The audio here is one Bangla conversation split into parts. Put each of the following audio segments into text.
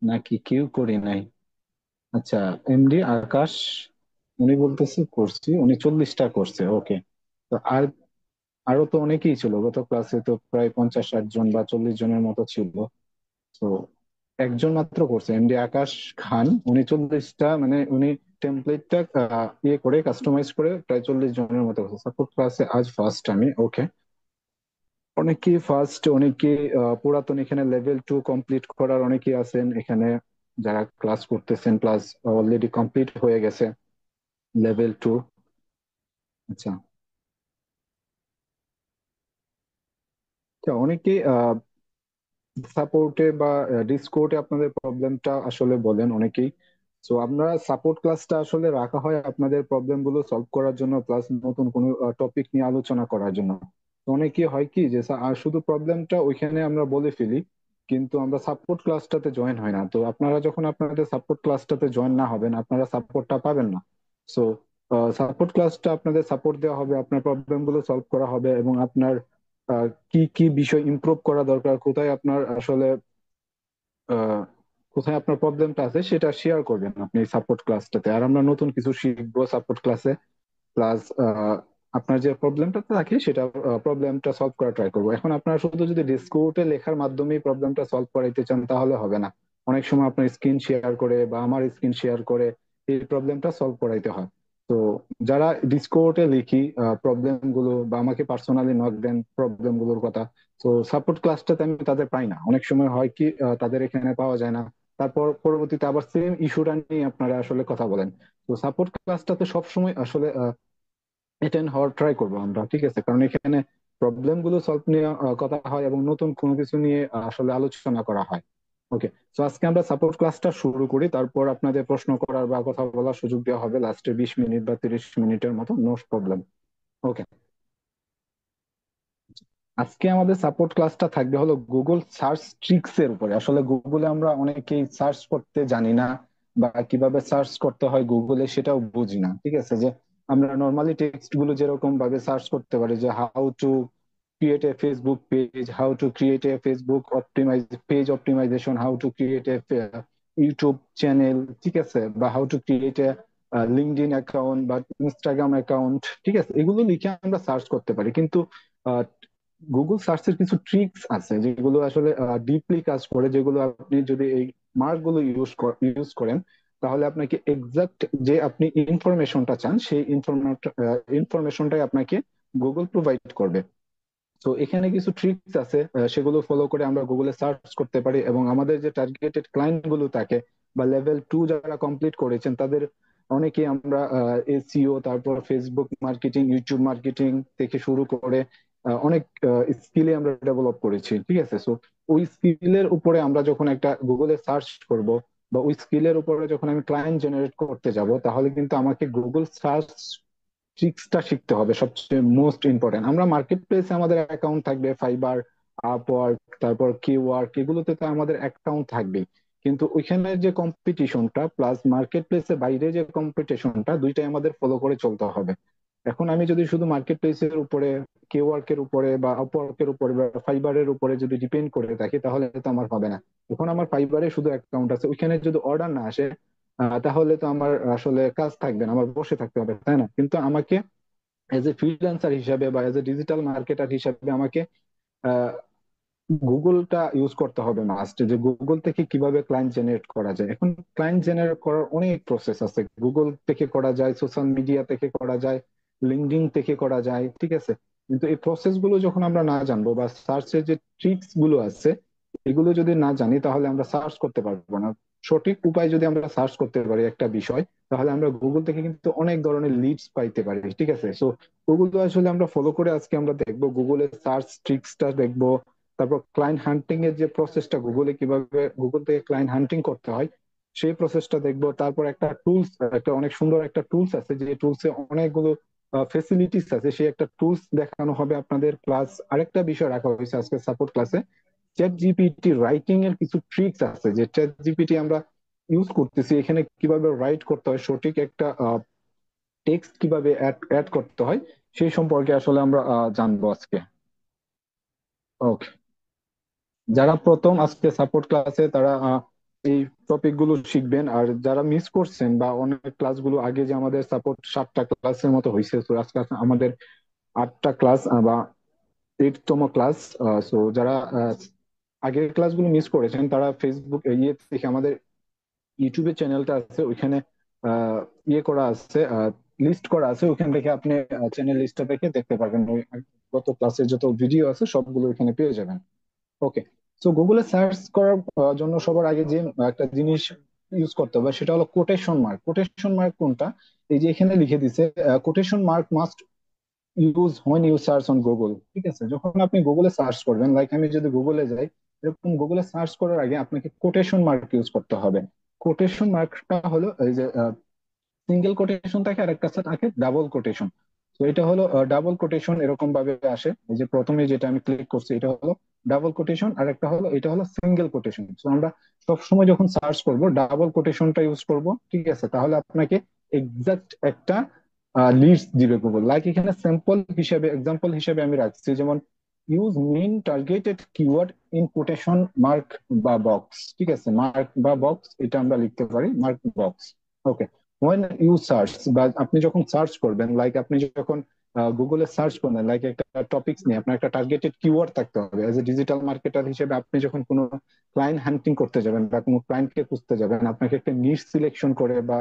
নাকি কেউ করি নাই? আচ্ছা, এমডি আকাশ উনি বলতেছে করছি, উনি 40টা করছে, ওকে। তো আরো তো অনেকেই ছিল, গত ক্লাসে তো প্রায় 50-60 জন বা 40 জনের মতো ছিল। তো একজন মাত্র করছে, এমডি আকাশ খান, উনি 40টা, মানে উনি টেমপ্লেটটা ইয়ে করে কাস্টমাইজ করে প্রায় 40 জনের মতো করছে। সাপোর্ট ক্লাসে আজ ফার্স্ট আমি, ওকে। অনেকে ফার্স্ট, অনেকে পুরাতন, এখানে লেভেল 2 কমপ্লিট করার অনেকেই আছেন এখানে যারা ক্লাস করতেছেন, প্লাস অলরেডি কমপ্লিট হয়ে গেছে লেভেল 2। আচ্ছা, তো অনেকে সাপোর্টে বা ডিসকোর্টে আপনাদের প্রবলেমটা আসলে বলেন অনেকেই। তো আমরা সাপোর্ট ক্লাসটা আসলে রাখা হয় আপনাদের প্রবলেম গুলো সলভ করার জন্য, প্লাস নতুন কোনো টপিক নিয়ে আলোচনা করার জন্য। তো অনেকে হয় কি যে শুধু প্রবলেমটা ওইখানে আমরা বলে ফেলি, কিন্তু আমরা সাপোর্ট ক্লাসটাতে জয়েন হয় না। তো আপনারা যখন আপনাদের সাপোর্ট ক্লাসটাতে জয়েন না হবেন, আপনারা সাপোর্টটা পাবেন না। সো সাপোর্ট ক্লাসটা আপনাদের সাপোর্ট দেওয়া হবে, আপনার প্রবলেম গুলো সলভ করা হবে, এবং আপনার কি কি বিষয় ইমপ্রুভ করা দরকার, কোথায় আপনার আসলে আহ, কোথায় আপনার প্রবলেমটা আছে সেটা শেয়ার করবেন আপনি সাপোর্ট ক্লাসটাতে। আর আমরা নতুন কিছু শিখবো সাপোর্ট ক্লাসে, প্লাস আপনার যে প্রবলেমটা থাকে সেটা প্রবলেমটা সলভ করা ট্রাই করবো। এখন আপনারা শুধু যদি ডিসকোর্টে লেখার মাধ্যমেই প্রবলেমটা সলভ করাইতে চান তাহলে হবে না। অনেক সময় আপনার স্ক্রিন শেয়ার করে বা আমার স্ক্রিন শেয়ার করে এই প্রবলেমটা সলভ করাইতে হয়। তো যারা ডিসকোর্টে লিখি প্রবলেম গুলো, বা আমাকে পার্সোনালি নক দেন প্রবলেম গুলোর কথা, তো সাপোর্ট ক্লাসটাতে আমি তাদের পাই না। অনেক সময় হয় কি তাদের এখানে পাওয়া যায় না, তারপর পরবর্তীতে আবার সেম ইস্যুটা নিয়ে আপনারা আসলে কথা বলেন। তো সাপোর্ট ক্লাসটাতে সবসময় আসলে অ্যাটেন্ড হওয়ার ট্রাই করবো আমরা, ঠিক আছে? কারণ এখানে প্রবলেম গুলো সলভ নিয়ে কথা হয় এবং নতুন কোনো কিছু নিয়ে আসলে আলোচনা করা হয়। ওকে, তো আজকে আমরা সাপোর্ট ক্লাসটা শুরু করি, তারপর আপনাদের প্রশ্ন করার বা কথা বলার সুযোগ দেওয়া হবে লাস্টে 20 মিনিট বা 30 মিনিটের মতো, নো প্রবলেম। ওকে, আজকে আমাদের সাপোর্ট ক্লাসটা থাকবে হলো গুগল সার্চ ট্রিক্স এর উপরে। আসলে গুগলে আমরা অনেকেই সার্চ করতে জানি না, বা কিভাবে সার্চ করতে হয় গুগলে সেটাও বুঝি না, ঠিক আছে? যে আমরা নর্মালি টেক্সট গুলো যেরকম ভাবে সার্চ করতে পারি, যে how to create a Facebook page, how to create a Facebook optimize page optimization, how to create a YouTube channel, ঠিক আছে, বা how to create a LinkedIn account বা ইনস্টাগ্রাম অ্যাকাউন্ট, ঠিক আছে, এগুলো লিখে আমরা সার্চ করতে পারি। কিন্তু গুগল সার্চের কিছু ট্রিক্স আছে যেগুলো আসলে ডিপলি কাজ করে, যেগুলো আপনি যদি এই মার্ক গুলো ইউজ করেন, তাহলে আপনাকে এক্সাক্ট যে আপনি ইনফরমেশনটা চান সেই ইনফরমেশনটাই আপনাকে গুগল প্রোভাইড করবে। তো এখানে কিছু ট্রিক্স আছে, সেগুলো ফলো করে আমরা গুগলে সার্চ করতে পারি, এবং আমাদের যে টার্গেটেড ক্লায়েন্ট গুলো থাকে বা লেভেল 2 যারা কমপ্লিট করেছেন তাদের অনেকে আমরা এসইও, তারপর ফেসবুক মার্কেটিং, ইউটিউব মার্কেটিং থেকে শুরু করে অনেক স্কিলে আমরা ডেভেলপ করেছি, ঠিক আছে? সো ওই স্কিলের উপরে আমরা যখন একটা গুগলে সার্চ করব, বা ওই স্কিলের উপরে যখন আমি ক্লায়েন্ট জেনারেট করতে যাব, তাহলে কিন্তু আমাকে গুগল সার্চ ট্রিক্সটা শিখতে হবে, সবচেয়ে মোস্ট ইম্পর্টেন্ট। আমরা মার্কেট প্লেসে আমাদের অ্যাকাউন্ট থাকবে, ফাইবার, আপওয়ার্ক, তারপর কিওয়ার্ক, এগুলোতে তো আমাদের অ্যাকাউন্ট থাকবে। কিন্তু ওইখানে যে কম্পিটিশনটা প্লাস মার্কেট প্লেসের বাইরে যে কম্পিটিশনটা, দুইটাই আমাদের ফলো করে চলতে হবে। এখন আমি যদি শুধু মার্কেট প্লেসের উপরে, কেওয়ার্কের উপরে বা আপওয়ার্কের উপরে বা ফাইবারের উপরে যদি ডিপেন্ড করে থাকি, তাহলে তো আমার হবে না। এখন আমার ফাইবারে শুধু অ্যাকাউন্ট আছে, ওইখানে যদি অর্ডার না আসে, তাহলে তো আমার আসলে কাজ থাকবে না, আমার বসে থাকতে হবে, তাই না? কিন্তু আমাকে এজ এ ফ্রিল্যান্সার হিসাবে বা এজ এ ডিজিটাল মার্কেটার হিসাবে আমাকে গুগলটা ইউজ করতে হবে মাস্ট, যে গুগল থেকে কিভাবে ক্লায়েন্ট জেনারেট করা যায়। এখন ক্লায়েন্ট জেনারেট করার অনেক প্রসেস আছে, গুগল থেকে করা যায়, সোশ্যাল মিডিয়া থেকে করা যায়, লিঙ্কডইন থেকে করা যায়, ঠিক আছে? কিন্তু এই প্রসেস গুলো যখন আমরা না জানবো, বা সার্চের যে ট্রিক্স গুলো আছে এগুলো যদি না জানি, তাহলে আমরা সার্চ করতে পারবো না। সঠিক উপায় যদি আমরা সার্চ করতে পারি একটা বিষয়, তাহলে আমরা গুগল থেকে কিন্তু অনেক ধরনের লিডস পাইতে পারি, ঠিক আছে? সো ওগুলো আসলে আমরা ফলো করে আজকে আমরা দেখবো, গুগলের সার্চ ট্রিক্সটা দেখবো, তারপর ক্লায়েন্ট হান্টিং এর যে প্রসেসটা, গুগলে কিভাবে গুগল থেকে ক্লায়েন্ট হান্টিং করতে হয় সেই প্রসেসটা দেখবো। তারপর একটা টুলস, একটা অনেক সুন্দর একটা টুলস আছে, যে টুলসে অনেকগুলো ফেসিলিটিস আছে, সেই একটা টুলস দেখানো হবে আপনাদের। প্লাস আরেকটা বিষয় রাখা হয়েছে আজকে সাপোর্ট ক্লাসে, চ্যাট জিপিটি রাইটিং এর কিছু ট্রিক্স আছে, যে চ্যাট জিপিটি আমরা ইউজ করতেছি, এখানে কিভাবে রাইট করতে হয়, সঠিক একটা টেক্সট কিভাবে অ্যাড অ্যাড করতে হয়, সেই সম্পর্কে আসলে আমরা জানবো আজকে। ওকে, যারা প্রথম আজকে সাপোর্ট ক্লাসে, তারা এই টপিক গুলো শিখবেন। আর যারা মিস করছেন বা অনেক ক্লাসগুলো আগে, যে আমাদের সাপোর্ট 7টা ক্লাসের মতো হয়েছে, তো আজকে আমাদের 8টা ক্লাস বা 8তম ক্লাস। সো যারা আগের ক্লাসগুলো মিস করেছেন তারা ফেসবুক ইয়ে থেকে আমাদের ইউটিউবে চ্যানেলটা আছে, ওইখানে আহ, ইয়ে করা আছে, লিস্ট করা আছে, ওইখান থেকে আপনি চ্যানেল লিস্টটা দেখে দেখতে পারবেন। ওই গত ক্লাসের যত ভিডিও আছে সবগুলো ওইখানে পেয়ে যাবেন। ওকে। সো গুগলে সার্চ করার জন্য সবার আগে যে একটা জিনিস ইউজ করতে হবে সেটা হলো কোটেশন মার্ক। কোটেশন মার্ক কোনটা? এই যে এখানে লিখে দিছে, quotation mark must use when you search on Google. ঠিক আছে, যখন আপনি গুগলে সার্চ করবেন, লাইক আমি যদি গুগলে যাই, এরকম গুগলে সার্চ করার আগে আপনাকে কোটেশন মার্ক ইউজ করতে হবে। কোটেশন মার্কটা হলো এই যে সিঙ্গেল কোটেশন থাকে আর একটা থাকে ডাবল কোটেশন। তো এটা হলো ডাবল কোটেশন, এরকম ভাবে আসে। এই যে প্রথমে যেটা আমি ক্লিক করছি এটা হলো ডাবল কোটেশন, আর একটা হলো এটা হলো সিঙ্গেল কোটেশন। তো আমরা সবসময় যখন সার্চ করব ডাবল কোটেশনটা ইউজ করব। ঠিক আছে, তাহলে আপনাকে এক্সাক্ট একটা লিস্ট দিবে গুগল। লাইক এখানে স্যাম্পল হিসেবে, এক্সাম্পল হিসেবে আমি রাখছি, যেমন use main targeted keyword in quotation mark বা বক্স। ঠিক আছে, মার্ক বা বক্স এটা আমরা লিখতে পারি, mark box. Okay. When you search, বা আপনি যখন সার্চ করবেন, লাইক আপনি যখন গুগলে সার্চ করবেন, লাইক একটা টপিকস নিয়ে আপনার একটা টার্গেটেড কিওয়ার্ড থাকতে হবে। এজ এ ডিজিটাল মার্কেটার হিসেবে আপনি যখন কোনো ক্লায়েন্ট হান্টিং করতে যাবেন বা কোনো ক্লায়েন্টকে খুঁজতে যাবেন, আপনাকে একটা নিশ সিলেকশন করে বা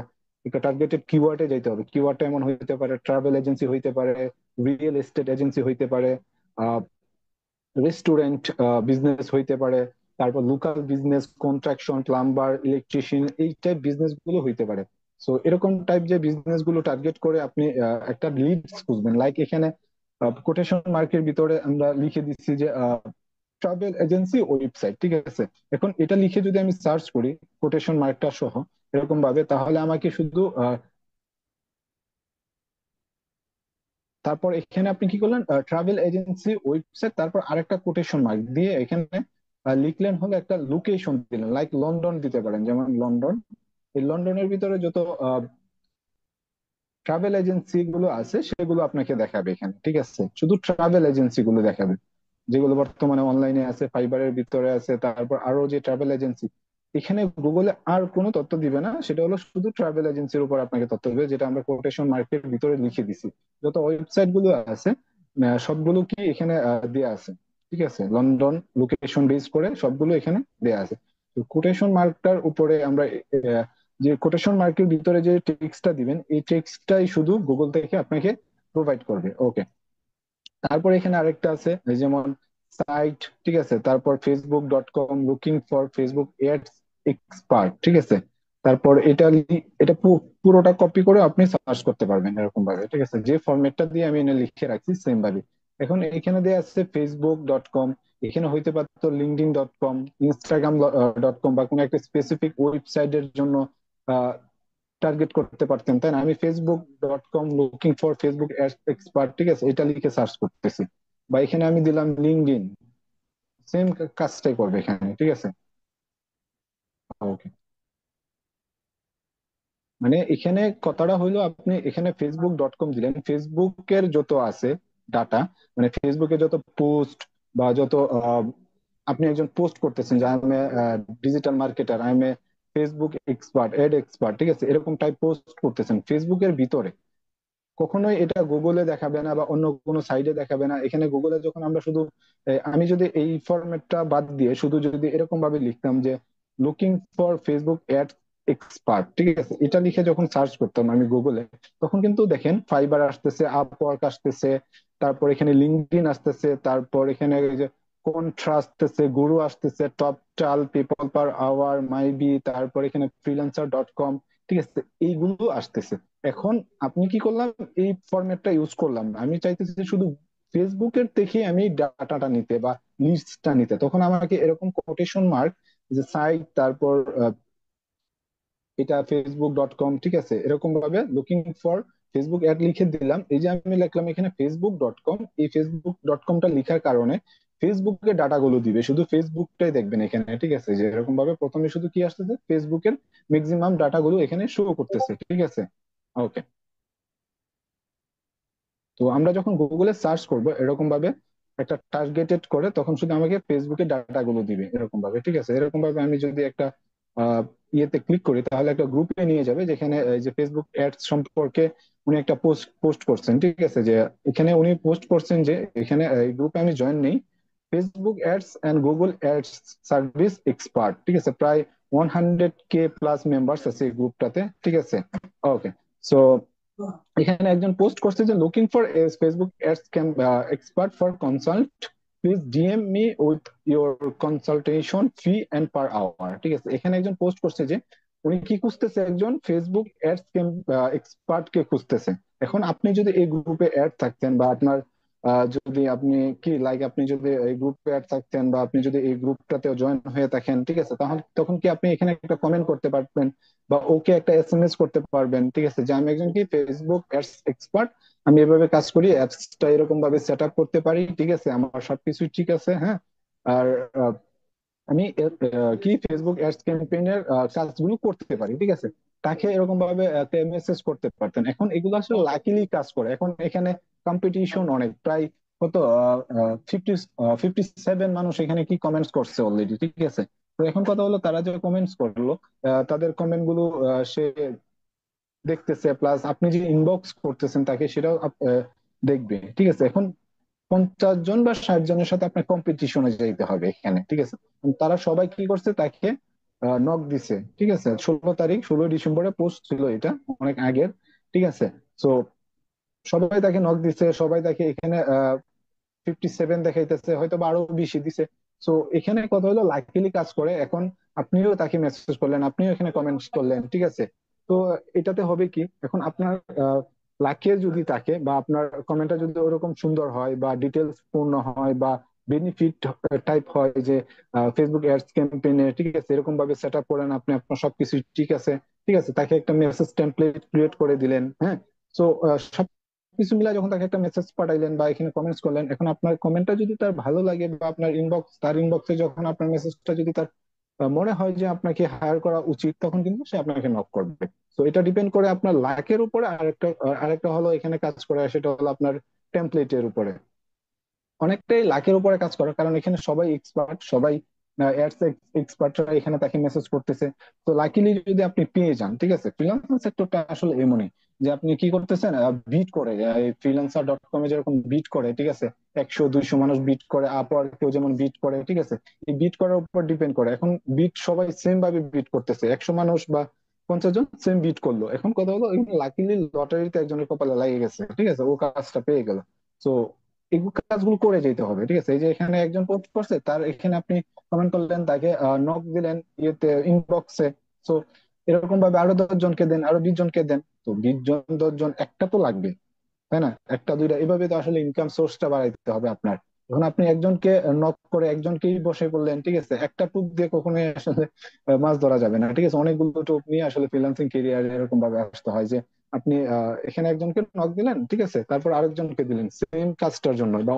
একটা টার্গেটেড কিওয়ার্ডে যেতে হবে। কিওয়ার্ডটা এমন হইতে পারে ট্রাভেল এজেন্সি হইতে পারে, রিয়েল এস্টেট এজেন্সি হইতে পারে, রেস্টুরেন্ট বিজনেস হইতে পারে, তারপর local business, construction, plumber, electrician, এই টাইপ বিজনেস গুলো হইতে পারে। সো এরকম টাইপ যে বিজনেস গুলো টার্গেট করে আপনি একটা লিডস খুঁজবেন। লাইক এখানে কোটেশন মার্কের ভিতরে আমরা লিখে দিচ্ছি যে ট্রাভেল এজেন্সি ওয়েবসাইট। ঠিক আছে, এখন এটা লিখে যদি আমি সার্চ করি কোটেশন মার্কটা সহ এরকম ভাবে, তাহলে আমাকে শুধু তারপর এখানে আপনি কি করলেন, ট্রাভেল এজেন্সি ওয়েবসাইট, তারপর আরেকটা কোটেশন মার্ক দিয়ে এখানে লিখলেন, হলো একটা লোকেশন দিলেন, লাইক লন্ডন দিতে পারেন, যেমন লন্ডন। এই লন্ডনের ভিতরে যত ট্রাভেল এজেন্সি গুলো আছে সেগুলো আপনাকে দেখাবে এখানে। ঠিক আছে, শুধু ট্রাভেল এজেন্সি গুলো দেখাবে, যেগুলো বর্তমানে অনলাইনে আছে, ফাইবারের ভিতরে আছে, তারপর আরো যে ট্রাভেল এজেন্সি। এখানে গুগলে আর কোনো তথ্য দিবে না, সেটা হলো শুধু ট্রাভেল এজেন্সির উপর আপনাকে তথ্য দিবে, যেটা আমরা কোটেশন মার্কের ভিতরে লিখে দিছি। যত ওয়েবসাইট গুলো আছে সবগুলো কি এখানে দেয়া আছে। ঠিক আছে, লন্ডন লোকেশন বেস করে সবগুলো এখানে দেয়া আছে। তো কোটেশন মার্কটার উপরে আমরা যে কোটেশন মার্কের ভিতরে যে টেক্সটটা দিবেন, এই টেক্সটটাই শুধু গুগল থেকে আপনাকে প্রোভাইড করবে। ওকে। তারপর এখানে আরেকটা আছে, এই যেমন সাইট। ঠিক আছে, তারপর facebook.com looking for Facebook ads expert. ঠিক আছে, তারপর এটা পুরোটা কপি করে আপনি সার্চ করতে পারবেন এরকম ভাবে। ঠিক আছে, যে ফরম্যাটটা দিয়ে আমি এনে লিখে রাখছি সেম ভাবে। এখন এখানে দেওয়া আছে facebook.com, এখানে হইতে পারতো linkedin.com, instagram.com, বা কোনো একটা স্পেসিফিক ওয়েবসাইটের জন্য টার্গেট করতে পারতেন, তাই না? আমি facebook.com looking for Facebook expert, ঠিক আছে, এটা লিখে সার্চ করতেছি, বা এখানে আমি দিলাম লিঙ্কডইন, সেম কাজটাই করবে এখানে। ঠিক আছে, ওকে। মানে এখানে কথাটা হইলো, আপনি এখানে facebook.com দিলেন, ফেসবুকের যত আছে ডাটা, মানে ফেসবুকে যত পোস্ট বা যত আপনি একজন পোস্ট করতেছেন যে I am digital marketer, I am Facebook expert, ad expert, ঠিক আছে, এরকম টাইপ পোস্ট করতেছেন ফেসবুকের ভিতরে, কখনোই এটা গুগলে দেখাবে না বা অন্য কোনো সাইডে দেখাবে না। এখানে গুগলে যখন আমরা শুধু আমি যদি এই ফরম্যাটটা বাদ দিয়ে শুধু যদি এরকম ভাবে লিখতাম যে looking for Facebook ad expert, ঠিক আছে, এটা লিখে যখন সার্চ করতাম আমি গুগলে, তখন কিন্তু দেখেন ফাইবার আসতেছে, আপওয়ার্ক আসতেছে, তারপর এখানে লিঙ্কডইন আসতেছে, তারপর এখানে এই যে কন্ট্রা আসতেছে, গুরু আসতেছে, টপ টাল, পিপল পার আওয়ার, মাইবি, তারপর এখানে ফ্রিল্যান্সার.com, ঠিক আছে, এইগুলো আসতেছে। এখন আপনি কি করলাম, এই ফরম্যাটটা ইউজ করলাম না, আমি চাইতেছি যে শুধু ফেসবুকের থেকে আমি ডাটাটা নিতে বা লিস্টটা নিতে, তখন আমাকে এরকম কোটেশন মার্ক, যে সাইট, তারপর এটা facebook.com, ঠিক আছে, এরকম ভাবে লুকিং ফর ফেসবুক অ্যাড লিখে দিলাম। এই যে আমি লিখলাম এখানে facebook.com, এই facebook.comটা লিখার কারণে ফেসবুকের ডাটাগুলো দিবে, শুধু ফেসবুকটাই দেখবেন এখানে। ঠিক আছে, যে এরকম ভাবে প্রথমে শুধু কি আসতেছে, ফেসবুকের ম্যাক্সিমাম ডাটাগুলো এখানে শো করতেছে। ঠিক আছে, ওকে। তো আমরা যখন গুগলে সার্চ করব এরকম ভাবে একটা টার্গেটেড করে, তখন শুধু আমাকে ফেসবুকে ডাটা গুলো দিবে এরকম ভাবে। ঠিক আছে, এরকম ভাবে আমি যদি একটা ইয়েতে ক্লিক করি তাহলে একটা গ্রুপে নিয়ে যাবে, যেখানে এই যে ফেসবুক অ্যাডস সম্পর্কে উনি একটা পোস্ট পোস্ট করছেন, ঠিক আছে। যে এখানে উনি পোস্ট করছেন যে এখানে এই গ্রুপে আমি জয়েন নেই, Facebook ads and Google ads service expert, ঠিক আছে। প্রায় 100K প্লাস মেম্বার্স আছে এই গ্রুপটাতে, ঠিক আছে। ওকে, সো এখানে একজন পোস্ট করছে যে looking for a Facebook ads expert for consult, please DM me with your consultation fee and per hour, ঠিক আছে। এখানে একজন পোস্ট করছে যে উনি কি খুঁজতেছে, একজন ফেসবুক অ্যাডস এক্সপার্ট কে খুঁজতেছে। এখন আপনি যদি এই গ্রুপে অ্যাড থাকতেন বা আপনার যদি আপনি কি লাইক আপনি যদি এই গ্রুপে অ্যাড থাকতেন বা আপনি যদি এই গ্রুপটাতে জয়েন হয়ে থাকেন, ঠিক আছে, তাহলে তখন কি আপনি এখানে একটা কমেন্ট করতে পারবেন বা ওকে একটা এসএমএস করতে পারবেন, ঠিক আছে, যে আমি একজন কি ফেসবুক অ্যাডস এক্সপার্ট, আমি এভাবে কাজ করি, অ্যাপসটা এরকম ভাবে সেট আপ করতে পারি, ঠিক আছে, আমার সবকিছু ঠিক আছে, হ্যাঁ। আর আমি কি ফেসবুক অ্যাডস ক্যাম্পেইনের কাজগুলো করতে পারি, ঠিক আছে। তাকে এরকম ভাবে মেসেজ করতে পারতেন। এখন এগুলো আসলে লাকিলি কাজ করে। এখন এখানে কম্পিটিশন অনেক, প্রায় কত 50 57 মানুষ এখানে কি কমেন্টস করছে অলরেডি, ঠিক আছে। তো এখন কথা হলো তারা যে কমেন্টস করলো, তাদের কমেন্ট গুলো সে দেখতেছে, প্লাস আপনি যে ইনবক্স করতেছেন তাকে সেটাও দেখবে, ঠিক আছে। এখন 50 জন বা 60 জনের সাথে আপনার কম্পিটিশনে যাইতে হবে এখানে, ঠিক আছে। তারা সবাই কি করছে, তাকে নক দিছে, ঠিক আছে। 16 তারিখ, 16 ডিসেম্বরে পোস্ট ছিল এটা, অনেক আগের, ঠিক আছে। তো সবাই তাকে নক দিছে, সবাই তাকে এখানে 57 দেখাইতেছে, হয়তো বা আরো বেশি দিছে। তো এখানে কথা হলো লাকিলি কাজ করে। এখন আপনিও তাকে মেসেজ করলেন, আপনিও এখানে কমেন্টস করলেন, ঠিক আছে। তো এটাতে হবে কি, এখন আপনার লাকের যদি থাকে বা আপনার কমেন্টটা যদি ওরকম সুন্দর হয় বা ডিটেলস পূর্ণ হয় বা বেনিফিট টাইপ হয়, যে ফেসবুক অ্যাডস ক্যাম্পেইনে, ঠিক আছে, এরকম ভাবে সেট আপ করেন আপনি, আপনার সবকিছু ঠিক আছে, ঠিক আছে, তাকে একটা মেসেজ টেমপ্লেট ক্রিয়েট করে দিলেন, হ্যাঁ। তো কিছু মিলা যখন তাকে একটা মেসেজ পাঠাইলেন বা এখানে কমেন্টস করলেন, এখন আপনার কমেন্টটা যদি তার ভালো লাগে বা আপনার ইনবক্স, তার ইনবক্সে যখন আপনার মেসেজটা যদি তার মনে হয় যে আপনাকে হায়ার করা উচিত, তখন কিন্তু সে আপনাকে নক করবে। তো এটা ডিপেন্ড করে আপনার লাকের উপরে। আরেকটা হলো এখানে কাজ করে, সেটা হলো আপনার টেমপ্লেটের উপরে। অনেকটাই লাকের উপরে কাজ করে, কারণ এখানে সবাই এক্সপার্ট, সবাই অ্যাডস এক্সপার্টরা এখানে তাকে মেসেজ করতেছে। তো লাকিলি যদি আপনি পেয়ে যান, ঠিক আছে, ফ্রিল্যান্সার সেক্টরটা আসলে এমনই যে আপনি কি করতেছেন, বিট করে, ফ্রিল্যান্সার.কম এ যেরকম বিট করে, ঠিক আছে, 100 200 মানুষ বিট করে, আপওয়ার্ক কেউ যেমন বিট করে, ঠিক আছে। এই বিট করার উপর ডিপেন্ড করে। এখন বিট সবাই সেম ভাবে বিট করতেছে, 100 মানুষ বা 50 জন সেম বিট করলো। এখন কথা হলো লাকিলি লটারিতে একজনের কপালে লাগে গেছে, ঠিক আছে, ও কাজটা পেয়ে গেল। তো এই কাজগুলো করে যেতে হবে, ঠিক আছে। এই যে এখানে একজন পোস্ট করছে, তার এখানে আপনি কমেন্ট করলেন, তাকে নক দিলেন ইয়েতে ইনবক্সে। তো এরকম ভাবে আরো 10 জনকে দেন, আরো 20 জনকে দেন। তো 20 জন 10 জন, একটা তো লাগবে, তাই না? একটা দুইটা, এভাবে তো আসলে ইনকাম সোর্সটা বাড়াইতে হবে আপনার। এখন আপনি একজনকে নক করে একজনকেই বসে বললেন, ঠিক আছে, একটা টুক দিয়ে কখনোই আসলে মাছ ধরা যাবে না, ঠিক আছে। অনেকগুলো টুক নিয়ে আসলে ফ্রিল্যান্সিং কেরিয়ার এরকম ভাবে আসতে হয় যে আপনি এখানে একজনকে নক দিলেন, ঠিক আছে, তারপর আরেকজনকে দিলেন সেম কাজটার জন্য, বা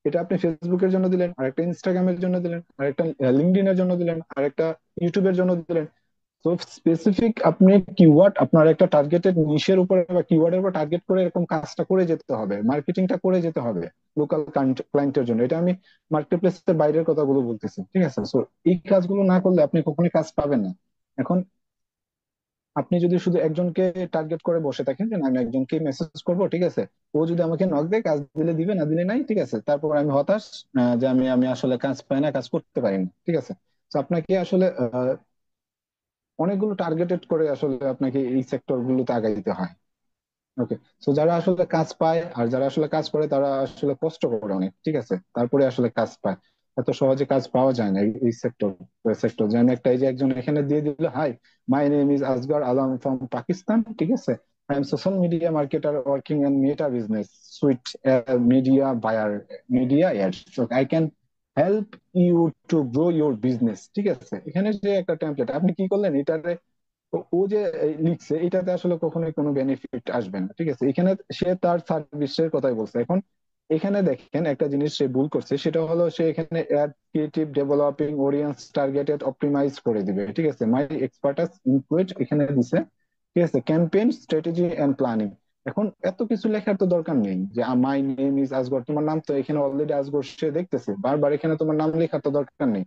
এটা আপনি ফেসবুকের জন্য দিলেন, আরেকটা ইনস্টাগ্রামের জন্য দিলেন, আরেকটা লিঙ্কডইন এর জন্য দিলেন, আরেকটা ইউটিউবের জন্য দিলেন। তো স্পেসিফিক আপনি কিওয়ার্ড, আপনার একটা টার্গেটেড নিশের উপরে বা কিওয়ার্ডের উপর টার্গেট করে এরকম কাজটা করে যেতে হবে, মার্কেটিংটা করে যেতে হবে লোকাল ক্লায়েন্টের জন্য। এটা আমি মার্কেট প্লেসের বাইরের কথাগুলো বলতেছি, ঠিক আছে। তো এই কাজগুলো না করলে আপনি কখনোই কাজ পাবেন না। এখন আপনি যদি শুধু একজনকে টার্গেট করে বসে থাকেন যে না, আমি একজনকে মেসেজ করব, ঠিক আছে, ও যদি আমাকে নক দেয়, কাজ দিলে দিবে, না দিলে নাই, ঠিক আছে, তারপর আমি হতাশ, যে আমি আমি আসলে কাজ পাই না, কাজ করতে পারি না, ঠিক আছে। তো আপনাকে আসলে অনেকগুলো টার্গেটেড করে আসলে আপনাকে এই সেক্টর গুলোতে আগাইতে হয়। ওকে, তো যারা আসলে কাজ পায় আর যারা আসলে কাজ করে তারা আসলে কষ্ট করে অনেক, ঠিক আছে, তারপরে আসলে কাজ পায়। এত সহজে কাজ পাওয়া যায় না এই সেক্টর যে আমি একটা, এই যে একজন এখানে দিয়ে দিল, hi, my name is Asghar Alam from Pakistan, ঠিক আছে, I am social media marketer working in Meta business suite media buyer media ads, I can help you to grow your business, ঠিক আছে। এখানে যে একটা টেমপ্লেট আপনি কি করলেন, এটারে তো ও যে লিখছে, এটাতে আসলে কখনোই কোনো বেনিফিট আসবে না, ঠিক আছে। এখানে সে তার সার্ভিসের কথাই বলছে। এখন এখানে দেখেন একটা জিনিস সে ভুল করছে, সেটা হলো সে এখানে ad creative developing audience targeted optimize করে দিবে, ঠিক আছে, মাই এক্সপার্টাস ইনক্লুড এখানে দিছে, ঠিক আছে, ক্যাম্পেইন স্ট্র্যাটেজি এন্ড প্ল্যানিং। এখন এত কিছু লেখার তো দরকার নেই যে মাই নেম ইজ আসগর, তোমার নাম তো এখানে অলরেডি আসগর সে দেখতেছে, বারবার এখানে তোমার নাম লেখার তো দরকার নেই।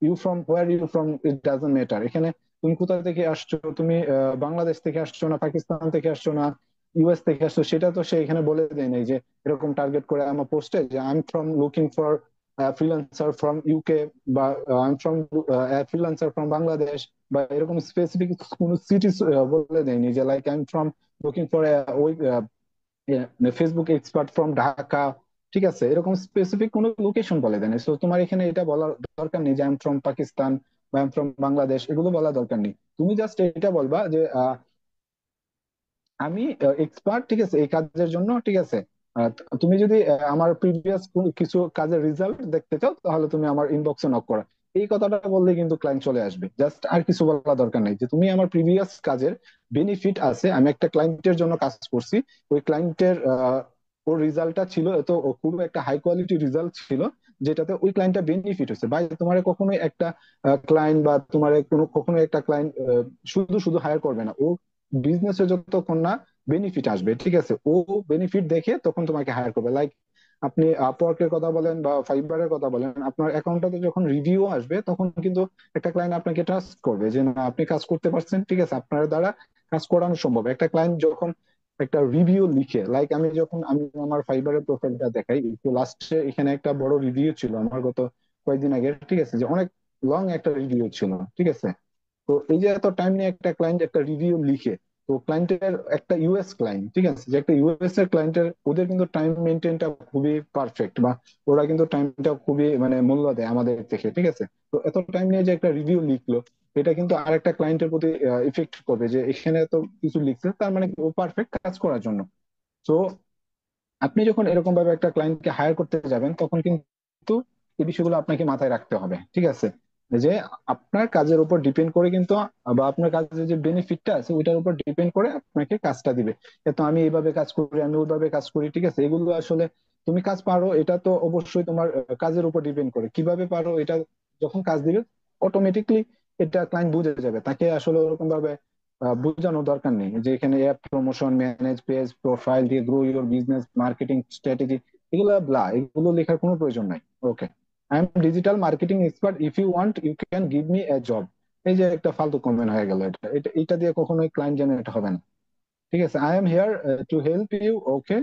You from where you from it doesn't matter. এখানে তুমি কোথা থেকে আসছো, তুমি বাংলাদেশ থেকে আসছো না পাকিস্তান থেকে আসছো না ইউএস থেকে আসছো, সেটা তো সে এখানে বলে দেয় নাই যে এরকম টার্গেট করে আমার পোস্টে যে I am from looking for freelancer from UK, বা I am from freelancer from Bangladesh, বা এরকম স্পেসিফিক কোন সিটি বলে দেয়নি যে like I am from looking for ওই ফেসবুক এক্সপার্ট ফ্রম ঢাকা। ঠিক আছে, এরকম স্পেসিফিক কোনো লোকেশন বলে দেন, তো তোমার এখানে এটা বলার দরকার নেই যে আই এম ফ্রম পাকিস্তান বা আই এম ফ্রম বাংলাদেশ, এগুলো বলা দরকার নেই। তুমি জাস্ট এটা বলবা যে আমি এক্সপার্ট, ঠিক আছে, এই কাজের জন্য, ঠিক আছে। তুমি যদি আমার প্রিভিয়াস কিছু কাজের রেজাল্ট দেখতে চাও তাহলে তুমি আমার ইনবক্সে নক করা, এই কথাটা বললে কিন্তু ক্লায়েন্ট চলে আসবে। জাস্ট আর কিছু বলা দরকার নেই, যে তুমি আমার প্রিভিয়াস কাজের বেনিফিট আছে, আমি একটা ক্লায়েন্টের জন্য কাজ করছি, ওই ক্লায়েন্টের ওর রেজাল্টটা ছিল এত, খুব একটা হাই কোয়ালিটি রেজাল্ট ছিল, যেটাতে ওই ক্লায়েন্টটা বেনিফিট হচ্ছে। ভাই তোমার কখনোই একটা ক্লায়েন্ট বা তোমার কোনো কখনোই একটা ক্লায়েন্ট শুধু শুধু হায়ার করবে না, ও বিজনেসে যতক্ষণ না বেনিফিট আসবে, ঠিক আছে, ও বেনিফিট দেখে তখন তোমাকে হায়ার করবে। লাইক আপনি আপওয়ার্কের কথা বলেন বা ফাইবারের কথা বলেন, আপনার অ্যাকাউন্টটাতে যখন রিভিউ আসবে তখন কিন্তু একটা ক্লায়েন্ট আপনাকে ট্রাস্ট করবে যে না আপনি কাজ করতে পারছেন, ঠিক আছে, আপনার দ্বারা কাজ করানো সম্ভব। একটা ক্লায়েন্ট যখন একটা রিভিউ লিখে, লাইক আমি আমার ফাইবারের প্রোফাইলটা দেখাই একটু, লাস্টে এখানে একটা বড় রিভিউ ছিল আমার গত কয়েকদিন আগে, ঠিক আছে, যে অনেক লং একটা রিভিউ ছিল, ঠিক আছে। তো এই যে এত টাইম নিয়ে একটা ক্লায়েন্ট একটা রিভিউ লিখে, তো ক্লায়েন্টের একটা ইউএস ক্লায়েন্ট, ঠিক আছে, যে একটা ইউএস এর ক্লায়েন্টের ওদের কিন্তু টাইম মেনটেনটা খুবই পারফেক্ট, বা ওরা কিন্তু টাইমটা খুবই মানে মূল্য দেয় আমাদের থেকে, ঠিক আছে। তো এত টাইম নিয়ে যে একটা রিভিউ লিখলো, এটা কিন্তু আরেকটা ক্লায়েন্টের প্রতি ইফেক্ট করবে, যে এখানে তো কিছু লিখছে তার মানে কি ও পারফেক্ট কাজ করার জন্য। তো আপনি যখন এরকম ভাবে একটা ক্লায়েন্টকে হায়ার করতে যাবেন তখন কিন্তু এই বিষয়গুলো আপনাকে মাথায় রাখতে হবে, ঠিক আছে, যে আপনার কাজের উপর ডিপেন্ড করে কিন্তু, বা আপনার কাজের যে বেনিফিটটা আছে ওইটার উপর ডিপেন্ড করে আপনাকে কাজটা দিবে। তো আমি এইভাবে কাজ করি, আমি ওইভাবে কাজ করি, ঠিক আছে, এগুলো আসলে তুমি কাজ পারো এটা তো অবশ্যই তোমার কাজের উপর ডিপেন্ড করে, কিভাবে পারো এটা যখন কাজ দিবে অটোমেটিকলি এটা ক্লায়েন্ট বুঝে যাবে, তাকে আসলে ওরকম ভাবে বোঝানোর দরকার নেই যে এখানে app promotion, manage page, profile দিয়ে grow your business, marketing strategy, এগুলো লেখার কোনো প্রয়োজন নাই। Okay, I am digital marketing expert, if you want you can give me a job. এই যে একটা ফালতু কমেন্ট হয়ে গেল, এটা এটা এটা দিয়ে কখনোই ক্লায়েন্ট জেনারেট হবে না, ঠিক আছে। I am here to help you, okay,